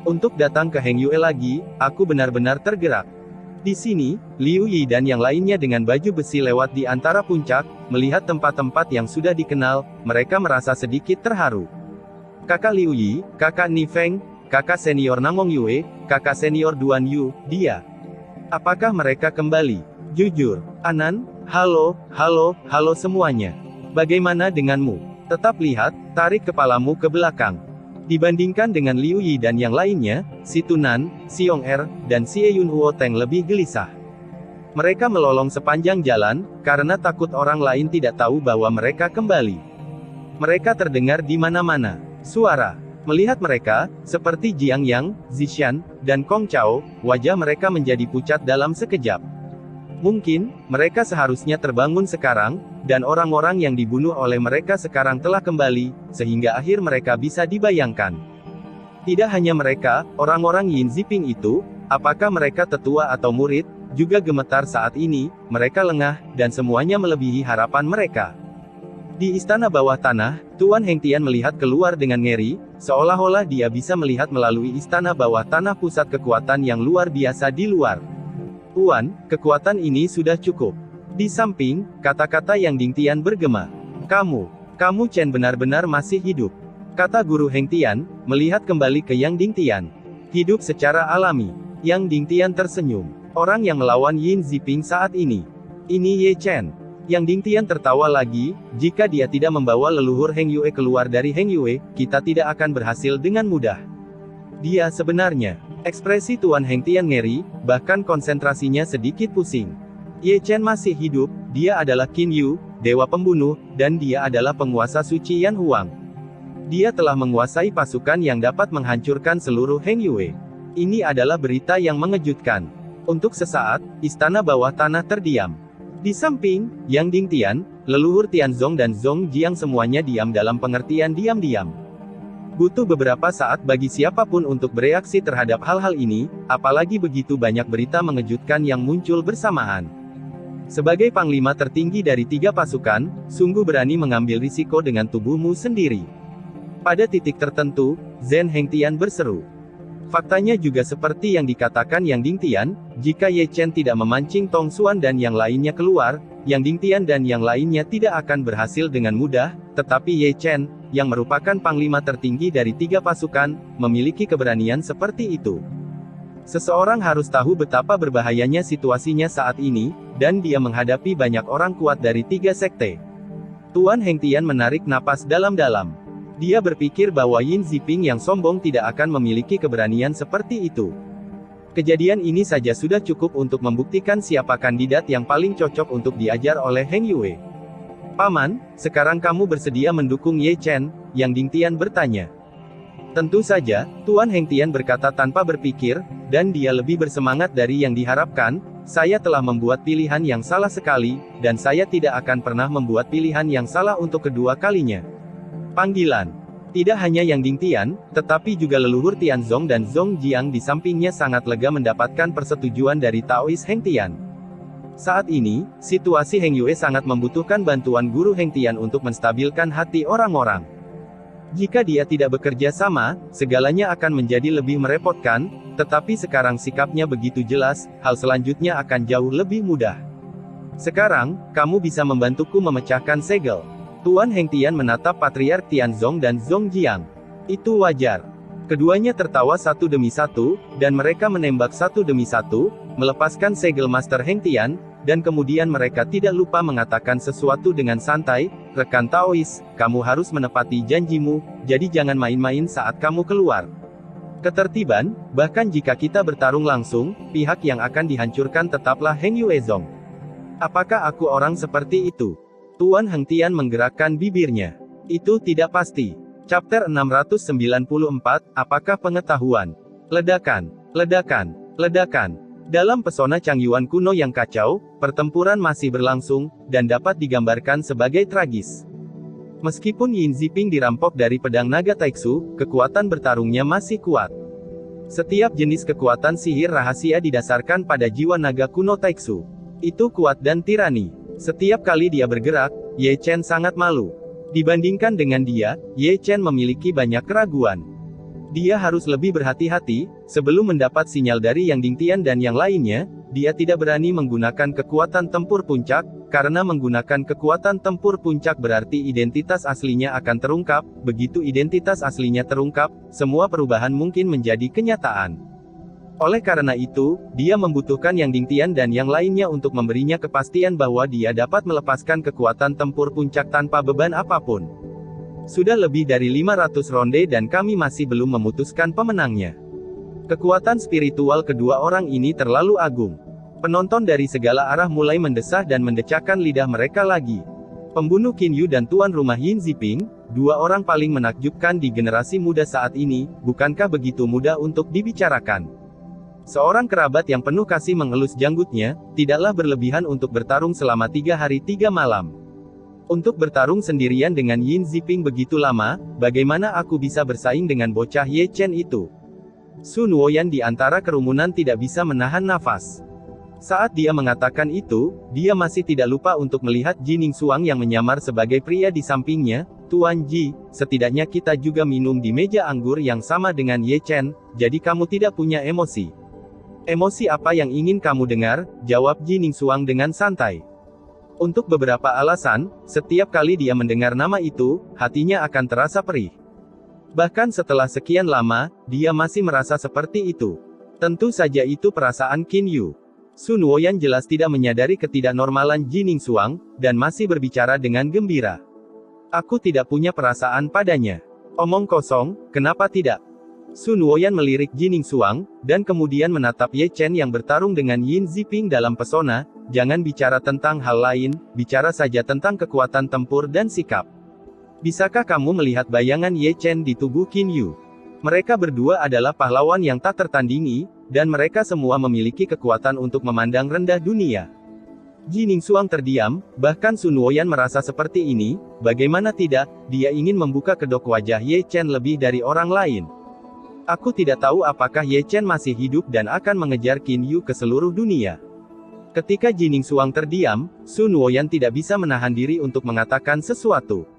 Untuk datang ke Heng Yue lagi, aku benar-benar tergerak. Di sini, Liu Yi dan yang lainnya dengan baju besi lewat di antara puncak, melihat tempat-tempat yang sudah dikenal, mereka merasa sedikit terharu. Kakak Liu Yi, kakak Ni Feng, kakak senior Nangong Yue, kakak senior Duan Yu, dia. Apakah mereka kembali? Jujur, Anan, halo semuanya. Bagaimana denganmu? Tetap lihat, tarik kepalamu ke belakang. Dibandingkan dengan Liu Yi dan yang lainnya, si Tunan, Xiong Er, dan si Yun Huo Teng lebih gelisah. Mereka melolong sepanjang jalan, karena takut orang lain tidak tahu bahwa mereka kembali. Mereka terdengar di mana-mana. Suara. Melihat mereka, seperti Jiang Yang, Zishan, dan Kong Chao, wajah mereka menjadi pucat dalam sekejap. Mungkin, mereka seharusnya terbangun sekarang, dan orang-orang yang dibunuh oleh mereka sekarang telah kembali, sehingga akhir mereka bisa dibayangkan. Tidak hanya mereka, orang-orang Yin Ziping itu, apakah mereka tetua atau murid, juga gemetar saat ini, mereka lengah, dan semuanya melebihi harapan mereka. Di istana bawah tanah, Tuan Heng Tian melihat keluar dengan ngeri, seolah-olah dia bisa melihat melalui istana bawah tanah pusat kekuatan yang luar biasa di luar. Tuan, kekuatan ini sudah cukup. Di samping, kata-kata Yang Dingtian bergema. Kamu Chen benar-benar masih hidup. Kata guru Heng Tian, melihat kembali ke Yang Dingtian. Hidup secara alami. Yang Dingtian tersenyum. Orang yang melawan Yin Ziping saat ini. Ini Ye Chen. Yang Dingtian tertawa lagi, jika dia tidak membawa leluhur Heng Yue keluar dari Heng Yue, kita tidak akan berhasil dengan mudah. Dia sebenarnya. Ekspresi Tuan Heng Tian ngeri, bahkan konsentrasinya sedikit pusing. Ye Chen masih hidup, dia adalah Qin Yu, dewa pembunuh, dan dia adalah penguasa suci Yan Huang. Dia telah menguasai pasukan yang dapat menghancurkan seluruh Heng Yue. Ini adalah berita yang mengejutkan. Untuk sesaat, istana bawah tanah terdiam. Di samping, Yang Dingtian, leluhur Tianzong dan Zong Jiang semuanya diam dalam pengertian diam-diam. Butuh beberapa saat bagi siapapun untuk bereaksi terhadap hal-hal ini, apalagi begitu banyak berita mengejutkan yang muncul bersamaan. Sebagai panglima tertinggi dari 3 pasukan, sungguh berani mengambil risiko dengan tubuhmu sendiri. Pada titik tertentu, Zhen Hengtian berseru. Faktanya juga seperti yang dikatakan Yang Dingtian, jika Ye Chen tidak memancing Tong Xuan dan yang lainnya keluar, Yang Dingtian dan yang lainnya tidak akan berhasil dengan mudah, tetapi Ye Chen, yang merupakan panglima tertinggi dari 3 pasukan, memiliki keberanian seperti itu. Seseorang harus tahu betapa berbahayanya situasinya saat ini, dan dia menghadapi banyak orang kuat dari 3 sekte. Tuan Hengtian menarik napas dalam-dalam. Dia berpikir bahwa Yin Ziping yang sombong tidak akan memiliki keberanian seperti itu. Kejadian ini saja sudah cukup untuk membuktikan siapa kandidat yang paling cocok untuk diajar oleh Heng Yue. Paman, sekarang kamu bersedia mendukung Ye Chen? Yang Dingtian bertanya. Tentu saja, Tuan Hengtian berkata tanpa berpikir, dan dia lebih bersemangat dari yang diharapkan. Saya telah membuat pilihan yang salah sekali, dan saya tidak akan pernah membuat pilihan yang salah untuk kedua kalinya. Panggilan. Tidak hanya Yang Dingtian, tetapi juga leluhur Tianzong dan Zhong Jiang di sampingnya sangat lega mendapatkan persetujuan dari Taois Hengtian. Saat ini, situasi Heng Yue sangat membutuhkan bantuan guru Hengtian untuk menstabilkan hati orang-orang. Jika dia tidak bekerja sama, segalanya akan menjadi lebih merepotkan, tetapi sekarang sikapnya begitu jelas, hal selanjutnya akan jauh lebih mudah. Sekarang, kamu bisa membantuku memecahkan segel. Tuan Hengtian menatap Patriark Tianzong dan Zhong Jiang. Itu wajar. Keduanya tertawa satu demi satu, dan mereka menembak satu demi satu, melepaskan segel Master Hengtian, dan kemudian mereka tidak lupa mengatakan sesuatu dengan santai, rekan Taois, kamu harus menepati janjimu, jadi jangan main-main saat kamu keluar. Ketertiban, bahkan jika kita bertarung langsung, pihak yang akan dihancurkan tetaplah Heng Yue Zong. Apakah aku orang seperti itu? Tuan Hengtian menggerakkan bibirnya. Itu tidak pasti. Chapter 694, apakah pengetahuan? Ledakan, ledakan, ledakan. Dalam pesona Changyuan kuno yang kacau, pertempuran masih berlangsung, dan dapat digambarkan sebagai tragis. Meskipun Yin Ziping dirampok dari pedang naga Taixu, kekuatan bertarungnya masih kuat. Setiap jenis kekuatan sihir rahasia didasarkan pada jiwa naga kuno Taixu. Itu kuat dan tirani. Setiap kali dia bergerak, Ye Chen sangat malu. Dibandingkan dengan dia, Ye Chen memiliki banyak keraguan. Dia harus lebih berhati-hati, sebelum mendapat sinyal dari Yang Dingtian dan yang lainnya, dia tidak berani menggunakan kekuatan tempur puncak, karena menggunakan kekuatan tempur puncak berarti identitas aslinya akan terungkap, begitu identitas aslinya terungkap, semua perubahan mungkin menjadi kenyataan. Oleh karena itu, dia membutuhkan Yang Dingtian dan yang lainnya untuk memberinya kepastian bahwa dia dapat melepaskan kekuatan tempur puncak tanpa beban apapun. Sudah lebih dari 500 ronde dan kami masih belum memutuskan pemenangnya. Kekuatan spiritual kedua orang ini terlalu agung. Penonton dari segala arah mulai mendesah dan mendecakkan lidah mereka lagi. Pembunuh Qin Yu dan tuan rumah Yin Ziping, dua orang paling menakjubkan di generasi muda saat ini, bukankah begitu mudah untuk dibicarakan? Seorang kerabat yang penuh kasih mengelus janggutnya, tidaklah berlebihan untuk bertarung selama 3 hari 3 malam. Untuk bertarung sendirian dengan Yin Ziping begitu lama, bagaimana aku bisa bersaing dengan bocah Ye Chen itu? Sun Woyan di antara kerumunan tidak bisa menahan nafas. Saat dia mengatakan itu, dia masih tidak lupa untuk melihat Jining Suang yang menyamar sebagai pria di sampingnya. Tuan Ji, setidaknya kita juga minum di meja anggur yang sama dengan Ye Chen, jadi kamu tidak punya emosi. Emosi apa yang ingin kamu dengar? Jawab Jining Suang dengan santai. Untuk beberapa alasan, setiap kali dia mendengar nama itu, hatinya akan terasa perih. Bahkan setelah sekian lama, dia masih merasa seperti itu. Tentu saja itu perasaan Qin Yu. Sun Woyan jelas tidak menyadari ketidaknormalan Jining Suang, dan masih berbicara dengan gembira. Aku tidak punya perasaan padanya. Omong kosong, kenapa tidak? Sun Woyan melirik Jining Suang, dan kemudian menatap Ye Chen yang bertarung dengan Yin Ziping dalam pesona. Jangan bicara tentang hal lain, bicara saja tentang kekuatan tempur dan sikap. Bisakah kamu melihat bayangan Ye Chen di tubuh Qin Yu? Mereka berdua adalah pahlawan yang tak tertandingi, dan mereka semua memiliki kekuatan untuk memandang rendah dunia. Jining Suang terdiam, bahkan Sun Woyan merasa seperti ini, bagaimana tidak, dia ingin membuka kedok wajah Ye Chen lebih dari orang lain. Aku tidak tahu apakah Ye Chen masih hidup dan akan mengejar Qin Yu ke seluruh dunia. Ketika Jining Suang terdiam, Sun Woyan tidak bisa menahan diri untuk mengatakan sesuatu.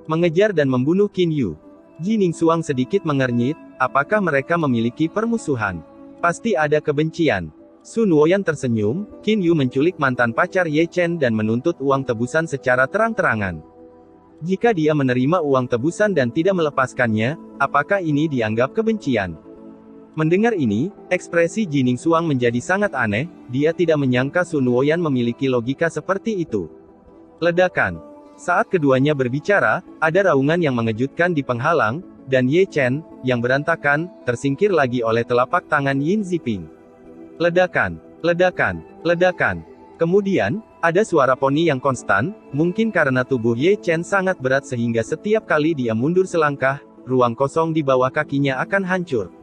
Mengejar dan membunuh Qin Yu. Ji Ningsuang sedikit mengernyit, apakah mereka memiliki permusuhan? Pasti ada kebencian. Sun Woyan tersenyum, Qin Yu menculik mantan pacar Ye Chen dan menuntut uang tebusan secara terang-terangan. Jika dia menerima uang tebusan dan tidak melepaskannya, apakah ini dianggap kebencian? Mendengar ini, ekspresi Ji Ningsuang menjadi sangat aneh, dia tidak menyangka Sun Woyan memiliki logika seperti itu. Ledakan. Saat keduanya berbicara, ada raungan yang mengejutkan di penghalang, dan Ye Chen, yang berantakan, tersingkir lagi oleh telapak tangan Yin Ziping. Ledakan, ledakan, ledakan. Kemudian, ada suara poni yang konstan, mungkin karena tubuh Ye Chen sangat berat sehingga setiap kali dia mundur selangkah, ruang kosong di bawah kakinya akan hancur.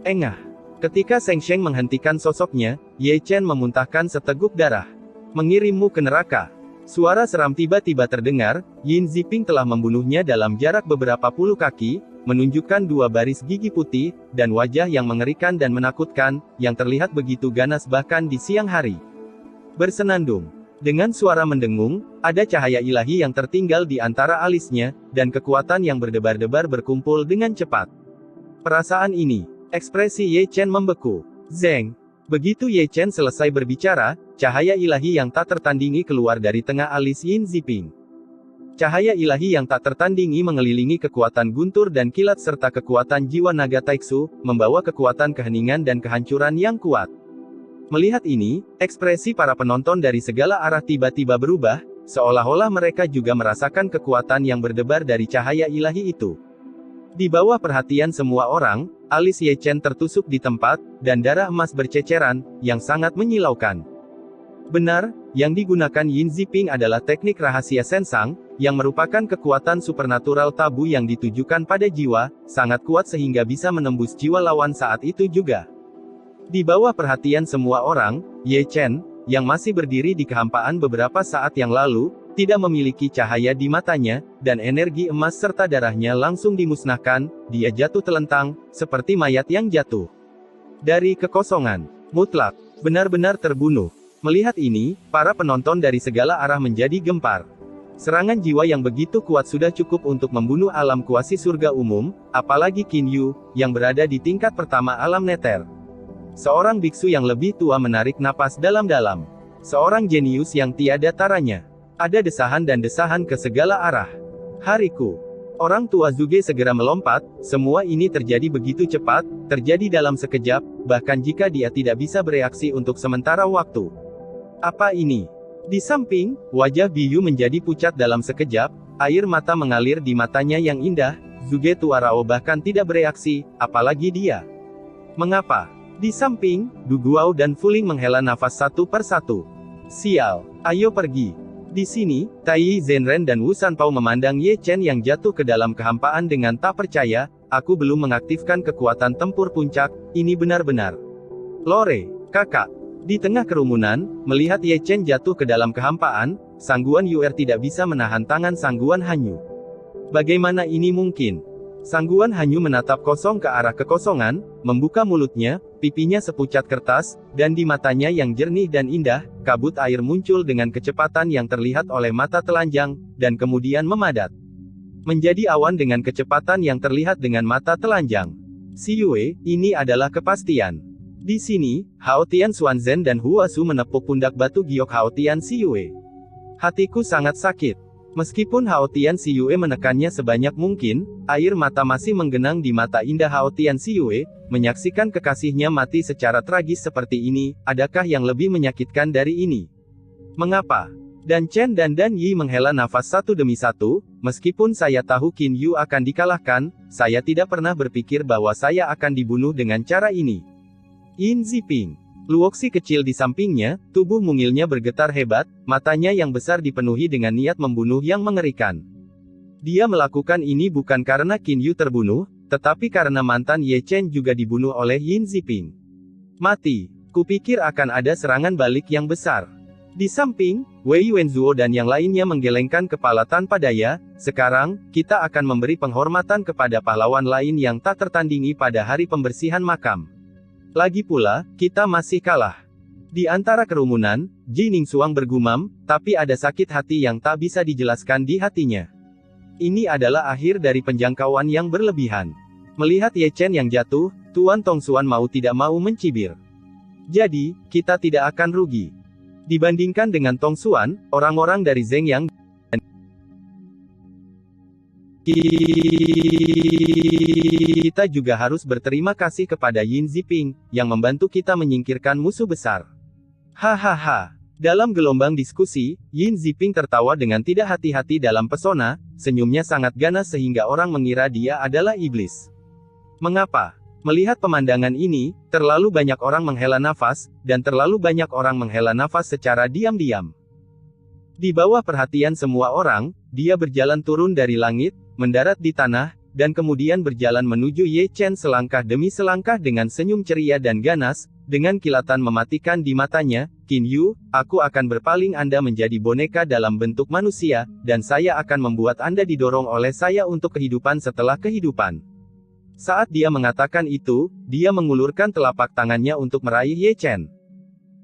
Engah. Ketika Seng Sheng menghentikan sosoknya, Ye Chen memuntahkan seteguk darah. Mengirimmu ke neraka. Suara seram tiba-tiba terdengar, Yin Ziping telah membunuhnya dalam jarak beberapa puluh kaki, menunjukkan dua baris gigi putih, dan wajah yang mengerikan dan menakutkan, yang terlihat begitu ganas bahkan di siang hari. Bersenandung. Dengan suara mendengung, ada cahaya ilahi yang tertinggal di antara alisnya, dan kekuatan yang berdebar-debar berkumpul dengan cepat. Perasaan ini, ekspresi Ye Chen membeku. Zeng. Begitu Ye Chen selesai berbicara, cahaya ilahi yang tak tertandingi keluar dari tengah alis Yin Ziping. Cahaya ilahi yang tak tertandingi mengelilingi kekuatan guntur dan kilat serta kekuatan jiwa naga Taiksu, membawa kekuatan keheningan dan kehancuran yang kuat. Melihat ini, ekspresi para penonton dari segala arah tiba-tiba berubah, seolah-olah mereka juga merasakan kekuatan yang berdebar dari cahaya ilahi itu. Di bawah perhatian semua orang, alis Ye Chen tertusuk di tempat, dan darah emas berceceran, yang sangat menyilaukan. Benar, yang digunakan Yin Ziping adalah teknik rahasia Sensang, yang merupakan kekuatan supernatural tabu yang ditujukan pada jiwa, sangat kuat sehingga bisa menembus jiwa lawan saat itu juga. Di bawah perhatian semua orang, Ye Chen, yang masih berdiri di kehampaan beberapa saat yang lalu, tidak memiliki cahaya di matanya, dan energi emas serta darahnya langsung dimusnahkan, dia jatuh telentang, seperti mayat yang jatuh dari kekosongan mutlak, benar-benar terbunuh. Melihat ini, para penonton dari segala arah menjadi gempar. Serangan jiwa yang begitu kuat sudah cukup untuk membunuh alam kuasi surga umum, apalagi Qin Yu, yang berada di tingkat pertama alam neter. Seorang biksu yang lebih tua menarik napas dalam-dalam. Seorang jenius yang tiada taranya. Ada desahan dan desahan ke segala arah. Hariku. Orang tua Zuge segera melompat, semua ini terjadi begitu cepat, terjadi dalam sekejap, bahkan jika dia tidak bisa bereaksi untuk sementara waktu. Apa ini? Di samping, wajah Biyu menjadi pucat dalam sekejap, air mata mengalir di matanya yang indah, Zuge tua Rao bahkan tidak bereaksi, apalagi dia. Mengapa? Di samping, Du Guao dan Fuling menghela nafas satu per satu. Sial, ayo pergi. Di sini, Tai Zhenren dan Wu Sanpao memandang Ye Chen yang jatuh ke dalam kehampaan dengan tak percaya, aku belum mengaktifkan kekuatan tempur puncak, ini benar-benar. Lore, kakak. Di tengah kerumunan, melihat Ye Chen jatuh ke dalam kehampaan, Sangguan Yuer tidak bisa menahan tangan Sangguan Hanyu. Bagaimana ini mungkin? Sangguan Hanyu menatap kosong ke arah kekosongan, membuka mulutnya, pipinya sepucat kertas, dan di matanya yang jernih dan indah, kabut air muncul dengan kecepatan yang terlihat oleh mata telanjang, dan kemudian memadat. Menjadi awan dengan kecepatan yang terlihat dengan mata telanjang. Si Yue, ini adalah kepastian. Di sini, Hao Tian Xuanzhen dan Hua Su menepuk pundak batu giok Hao Tian Si Yue. Hatiku sangat sakit. Meskipun Hao Tian Si Yue menekannya sebanyak mungkin, air mata masih menggenang di mata indah Hao Tian Si Yue, menyaksikan kekasihnya mati secara tragis seperti ini, adakah yang lebih menyakitkan dari ini? Mengapa? Dan Chen dan Dan Yi menghela nafas satu demi satu, meskipun saya tahu Qin Yu akan dikalahkan, saya tidak pernah berpikir bahwa saya akan dibunuh dengan cara ini. Yin Ziping. Luoxi kecil di sampingnya, tubuh mungilnya bergetar hebat, matanya yang besar dipenuhi dengan niat membunuh yang mengerikan. Dia melakukan ini bukan karena Qin Yu terbunuh, tetapi karena mantan Ye Chen juga dibunuh oleh Yin Ziping. Mati. Kupikir akan ada serangan balik yang besar. Di samping, Wei Wenzuo dan yang lainnya menggelengkan kepala tanpa daya, sekarang, kita akan memberi penghormatan kepada pahlawan lain yang tak tertandingi pada hari pembersihan makam. Lagi pula, kita masih kalah. Di antara kerumunan, Ji Ningsuang bergumam, tapi ada sakit hati yang tak bisa dijelaskan di hatinya. Ini adalah akhir dari penjangkauan yang berlebihan. Melihat Ye Chen yang jatuh, Tuan Tongxuan mau tidak mau mencibir. Jadi, kita tidak akan rugi. Dibandingkan dengan Tongxuan, orang-orang dari Zeng Yang kita juga harus berterima kasih kepada Yin Ziping, yang membantu kita menyingkirkan musuh besar. Hahaha. Dalam gelombang diskusi, Yin Ziping tertawa dengan tidak hati-hati dalam pesona, senyumnya sangat ganas sehingga orang mengira dia adalah iblis. Mengapa? Melihat pemandangan ini, terlalu banyak orang menghela nafas, dan terlalu banyak orang menghela nafas secara diam-diam. Di bawah perhatian semua orang, dia berjalan turun dari langit, mendarat di tanah, dan kemudian berjalan menuju Ye Chen selangkah demi selangkah dengan senyum ceria dan ganas, dengan kilatan mematikan di matanya. Qin Yu, aku akan berpaling Anda menjadi boneka dalam bentuk manusia, dan saya akan membuat Anda didorong oleh saya untuk kehidupan setelah kehidupan. Saat dia mengatakan itu, dia mengulurkan telapak tangannya untuk meraih Ye Chen.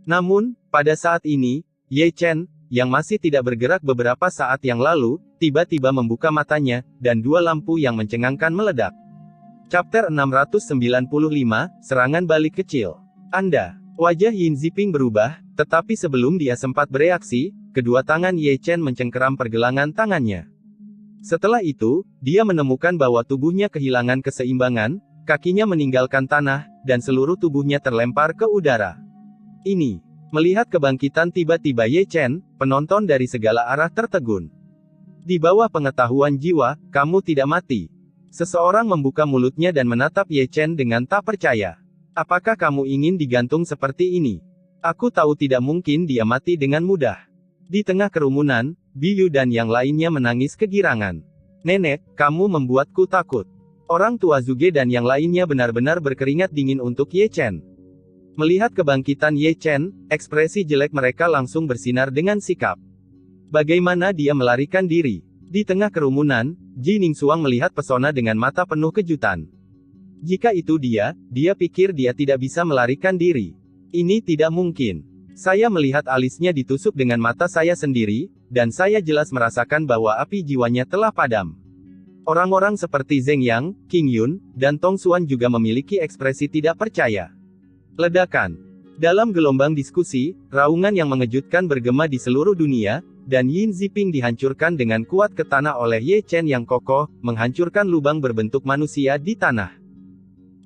Namun, pada saat ini, Ye Chen, yang masih tidak bergerak beberapa saat yang lalu, tiba-tiba membuka matanya, dan dua lampu yang mencengangkan meledak. Chapter 695, Serangan Balik Kecil. Anda. Wajah Yin Ziping berubah, tetapi sebelum dia sempat bereaksi, kedua tangan Ye Chen mencengkeram pergelangan tangannya. Setelah itu, dia menemukan bahwa tubuhnya kehilangan keseimbangan, kakinya meninggalkan tanah, dan seluruh tubuhnya terlempar ke udara. Ini. Melihat kebangkitan tiba-tiba Ye Chen, penonton dari segala arah tertegun. Di bawah pengetahuan jiwa, kamu tidak mati. Seseorang membuka mulutnya dan menatap Ye Chen dengan tak percaya. Apakah kamu ingin digantung seperti ini? Aku tahu tidak mungkin dia mati dengan mudah. Di tengah kerumunan, Biyu dan yang lainnya menangis kegirangan. Nenek, kamu membuatku takut. Orang tua Zuge dan yang lainnya benar-benar berkeringat dingin untuk Ye Chen. Melihat kebangkitan Ye Chen, ekspresi jelek mereka langsung bersinar dengan sikap. Bagaimana dia melarikan diri? Di tengah kerumunan, Ji Ningsuang melihat pesona dengan mata penuh kejutan. Jika itu dia pikir dia tidak bisa melarikan diri. Ini tidak mungkin. Saya melihat alisnya ditusuk dengan mata saya sendiri, dan saya jelas merasakan bahwa api jiwanya telah padam. Orang-orang seperti Zeng Yang, King Yun, dan Tong Xuan juga memiliki ekspresi tidak percaya. Ledakan. Dalam gelombang diskusi, raungan yang mengejutkan bergema di seluruh dunia, dan Yin Ziping dihancurkan dengan kuat ke tanah oleh Ye Chen yang kokoh, menghancurkan lubang berbentuk manusia di tanah.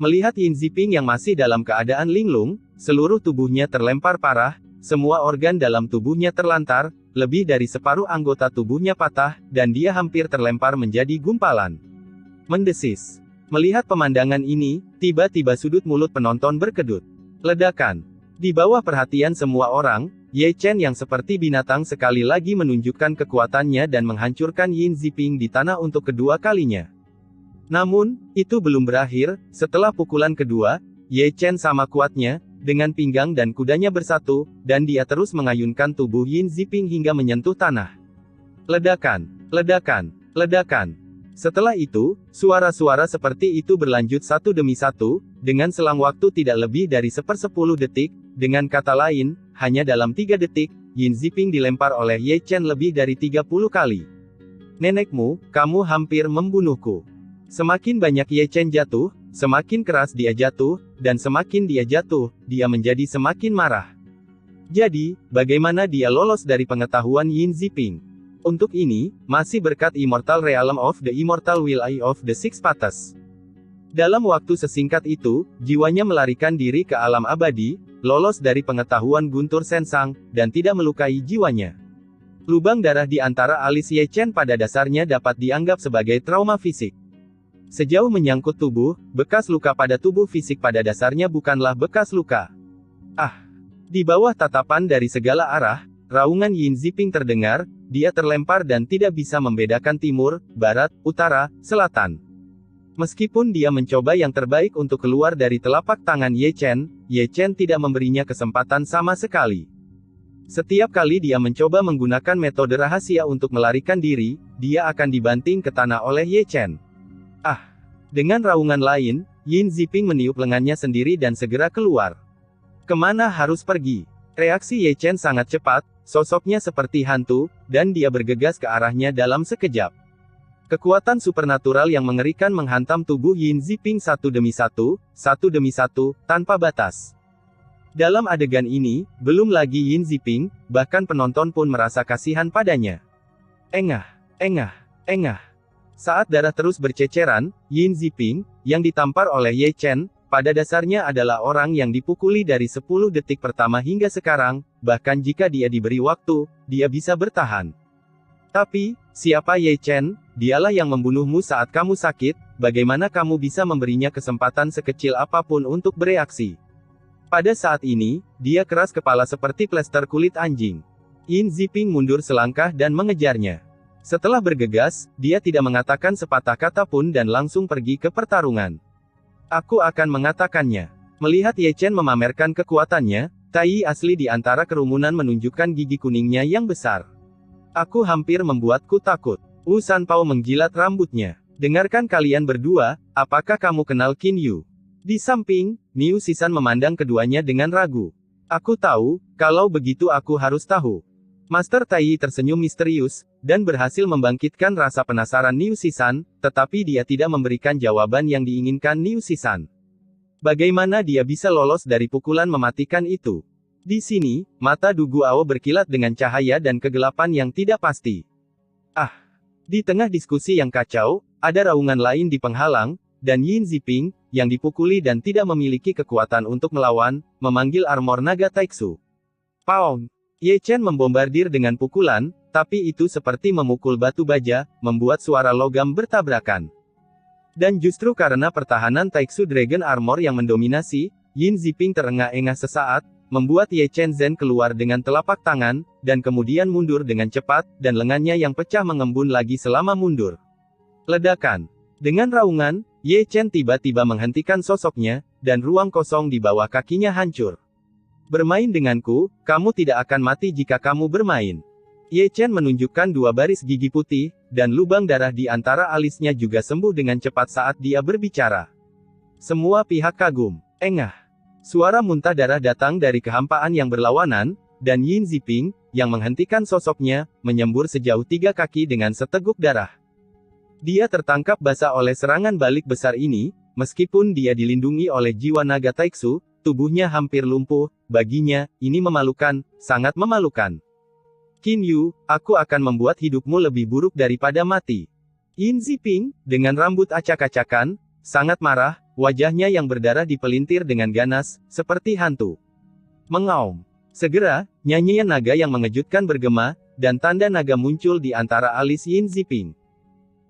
Melihat Yin Ziping yang masih dalam keadaan linglung, seluruh tubuhnya terlempar parah, semua organ dalam tubuhnya terlantar, lebih dari separuh anggota tubuhnya patah, dan dia hampir terlempar menjadi gumpalan. Mendesis. Melihat pemandangan ini, tiba-tiba sudut mulut penonton berkedut. Ledakan. Di bawah perhatian semua orang, Ye Chen yang seperti binatang sekali lagi menunjukkan kekuatannya dan menghancurkan Yin Ziping di tanah untuk kedua kalinya. Namun, itu belum berakhir. Setelah pukulan kedua, Ye Chen sama kuatnya, dengan pinggang dan kudanya bersatu, dan dia terus mengayunkan tubuh Yin Ziping hingga menyentuh tanah. Ledakan, ledakan, ledakan. Setelah itu, suara-suara seperti itu berlanjut satu demi satu, dengan selang waktu tidak lebih dari 1/10 detik, dengan kata lain, hanya dalam 3 detik, Yin Ziping dilempar oleh Ye Chen lebih dari 30 kali. Nenekmu, kamu hampir membunuhku. Semakin banyak Ye Chen jatuh, semakin keras dia jatuh, dan semakin dia jatuh, dia menjadi semakin marah. Jadi, bagaimana dia lolos dari pengetahuan Yin Ziping? Untuk ini, masih berkat Immortal Realm of the Immortal Will Eye of the Six Paths. Dalam waktu sesingkat itu, jiwanya melarikan diri ke alam abadi, lolos dari pengetahuan Guntur Sensang, dan tidak melukai jiwanya. Lubang darah di antara alis Ye Chen pada dasarnya dapat dianggap sebagai trauma fisik. Sejauh menyangkut tubuh, bekas luka pada tubuh fisik pada dasarnya bukanlah bekas luka. Di bawah tatapan dari segala arah, raungan Yin Ziping terdengar, dia terlempar dan tidak bisa membedakan timur, barat, utara, selatan. Meskipun dia mencoba yang terbaik untuk keluar dari telapak tangan Ye Chen tidak memberinya kesempatan sama sekali. Setiap kali dia mencoba menggunakan metode rahasia untuk melarikan diri, dia akan dibanting ke tanah oleh Ye Chen. Dengan raungan lain, Yin Ziping meniup lengannya sendiri dan segera keluar. Kemana harus pergi? Reaksi Ye Chen sangat cepat, sosoknya seperti hantu, dan dia bergegas ke arahnya dalam sekejap. Kekuatan supernatural yang mengerikan menghantam tubuh Yin Ziping satu demi satu, tanpa batas. Dalam adegan ini, belum lagi Yin Ziping, bahkan penonton pun merasa kasihan padanya. Engah, engah, engah. Saat darah terus berceceran, Yin Ziping, yang ditampar oleh Ye Chen, pada dasarnya adalah orang yang dipukuli dari 10 detik pertama hingga sekarang, bahkan jika dia diberi waktu, dia bisa bertahan. Tapi, siapa Ye Chen? Dialah yang membunuhmu saat kamu sakit, bagaimana kamu bisa memberinya kesempatan sekecil apapun untuk bereaksi? Pada saat ini, dia keras kepala seperti plester kulit anjing. Yin Ziping mundur selangkah dan mengejarnya. Setelah bergegas, dia tidak mengatakan sepatah kata pun dan langsung pergi ke pertarungan. Aku akan mengatakannya. Melihat Ye Chen memamerkan kekuatannya, Tai asli di antara kerumunan menunjukkan gigi kuningnya yang besar. Aku hampir membuatku takut. Wu Sanpao menjilat rambutnya. Dengarkan kalian berdua, apakah kamu kenal Qin Yu? Di samping, Niu Sisan memandang keduanya dengan ragu. Aku tahu, kalau begitu aku harus tahu. Master Tai tersenyum misterius, dan berhasil membangkitkan rasa penasaran Niu Sisan, tetapi dia tidak memberikan jawaban yang diinginkan Niu Sisan. Bagaimana dia bisa lolos dari pukulan mematikan itu? Di sini, mata Du Guao berkilat dengan cahaya dan kegelapan yang tidak pasti. Ah! Di tengah diskusi yang kacau, ada raungan lain di penghalang, dan Yin Ziping, yang dipukuli dan tidak memiliki kekuatan untuk melawan, memanggil armor naga Taiksu. Pound! Ye Chen membombardir dengan pukulan, tapi itu seperti memukul batu baja, membuat suara logam bertabrakan. Dan justru karena pertahanan Taiksu Dragon Armor yang mendominasi, Yin Ziping terengah-engah sesaat, membuat Ye Chen Zhen keluar dengan telapak tangan, dan kemudian mundur dengan cepat, dan lengannya yang pecah mengembun lagi selama mundur. Ledakan. Dengan raungan, Ye Chen tiba-tiba menghentikan sosoknya, dan ruang kosong di bawah kakinya hancur. Bermain denganku, kamu tidak akan mati jika kamu bermain. Ye Chen menunjukkan 2 baris gigi putih, dan lubang darah di antara alisnya juga sembuh dengan cepat saat dia berbicara. Semua pihak kagum. Engah. Suara muntah darah datang dari kehampaan yang berlawanan, dan Yin Ziping, yang menghentikan sosoknya, menyembur sejauh 3 kaki dengan seteguk darah. Dia tertangkap basah oleh serangan balik besar ini, meskipun dia dilindungi oleh jiwa naga Taiksu, tubuhnya hampir lumpuh, baginya, ini memalukan, sangat memalukan. Qin Yu, aku akan membuat hidupmu lebih buruk daripada mati. Yin Ziping, dengan rambut acak-acakan, sangat marah, wajahnya yang berdarah dipelintir dengan ganas, seperti hantu. Mengaum. Segera, nyanyian naga yang mengejutkan bergema, dan tanda naga muncul di antara alis Yin Ziping.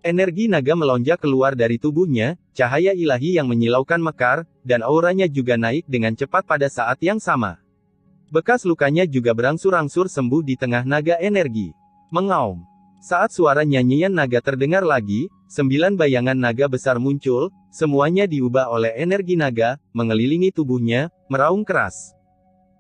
Energi naga melonjak keluar dari tubuhnya, cahaya ilahi yang menyilaukan mekar, dan auranya juga naik dengan cepat pada saat yang sama. Bekas lukanya juga berangsur-angsur sembuh di tengah naga energi. Mengaum. Saat suara nyanyian naga terdengar lagi, 9 bayangan naga besar muncul, semuanya diubah oleh energi naga, mengelilingi tubuhnya, meraung keras.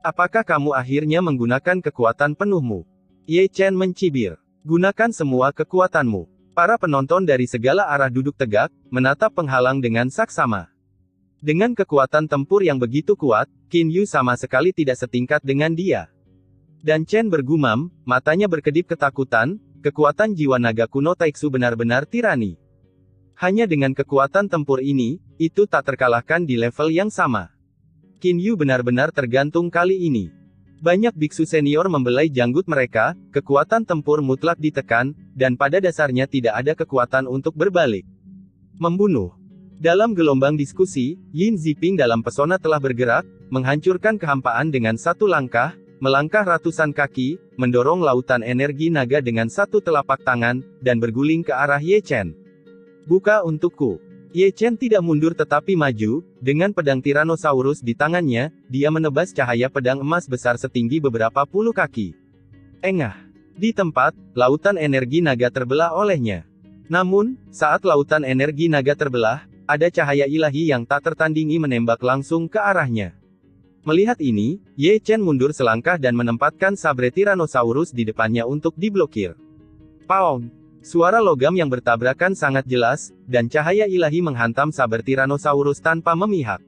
Apakah kamu akhirnya menggunakan kekuatan penuhmu? Ye Chen mencibir. Gunakan semua kekuatanmu. Para penonton dari segala arah duduk tegak, menatap penghalang dengan saksama. Dengan kekuatan tempur yang begitu kuat, Qin Yu sama sekali tidak setingkat dengan dia. Dan Chen bergumam, matanya berkedip ketakutan, kekuatan jiwa naga kuno Taiksu benar-benar tirani. Hanya dengan kekuatan tempur ini, itu tak terkalahkan di level yang sama. Qin Yu benar-benar tergantung kali ini. Banyak biksu senior membelai janggut mereka, kekuatan tempur mutlak ditekan, dan pada dasarnya tidak ada kekuatan untuk berbalik. Membunuh. Dalam gelombang diskusi, Yin Ziping dalam pesona telah bergerak, menghancurkan kehampaan dengan satu langkah, melangkah ratusan kaki, mendorong lautan energi naga dengan satu telapak tangan, dan berguling ke arah Ye Chen. Buka untukku. Ye Chen tidak mundur tetapi maju, dengan pedang Tyrannosaurus di tangannya, dia menebas cahaya pedang emas besar setinggi beberapa puluh kaki. Engah. Di tempat, lautan energi naga terbelah olehnya. Namun, saat lautan energi naga terbelah, ada cahaya ilahi yang tak tertandingi menembak langsung ke arahnya. Melihat ini, Ye Chen mundur selangkah dan menempatkan sabre Tyrannosaurus di depannya untuk diblokir. Pound! Suara logam yang bertabrakan sangat jelas, dan cahaya ilahi menghantam saber Tyrannosaurus tanpa memihak.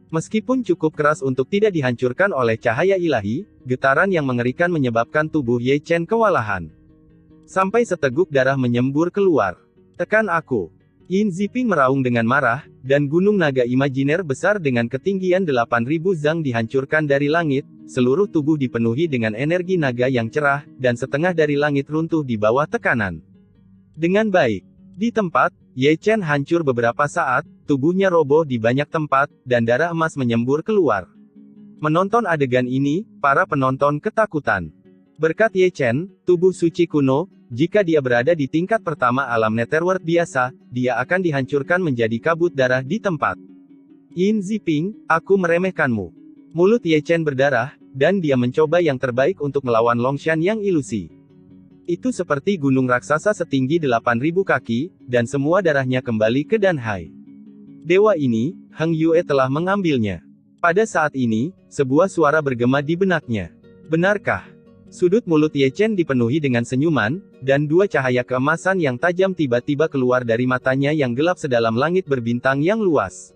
Meskipun cukup keras untuk tidak dihancurkan oleh cahaya ilahi, getaran yang mengerikan menyebabkan tubuh Ye Chen kewalahan. Sampai seteguk darah menyembur keluar. Tekan aku. Yin Ziping meraung dengan marah, dan gunung naga imajiner besar dengan ketinggian 8.000 zang dihancurkan dari langit, seluruh tubuh dipenuhi dengan energi naga yang cerah, dan setengah dari langit runtuh di bawah tekanan. Dengan baik. Di tempat, Ye Chen hancur beberapa saat, tubuhnya roboh di banyak tempat, dan darah emas menyembur keluar. Menonton adegan ini, para penonton ketakutan. Berkat Ye Chen, tubuh suci kuno, jika dia berada di tingkat pertama alam Netherworld biasa, dia akan dihancurkan menjadi kabut darah di tempat. Yin Ziping, aku meremehkanmu. Mulut Ye Chen berdarah, dan dia mencoba yang terbaik untuk melawan Longshan yang ilusi. Itu seperti gunung raksasa setinggi 8.000 kaki, dan semua darahnya kembali ke Danhai. Dewa ini, Heng Yue telah mengambilnya. Pada saat ini, sebuah suara bergema di benaknya. Benarkah? Sudut mulut Ye Chen dipenuhi dengan senyuman, dan dua cahaya keemasan yang tajam tiba-tiba keluar dari matanya yang gelap sedalam langit berbintang yang luas.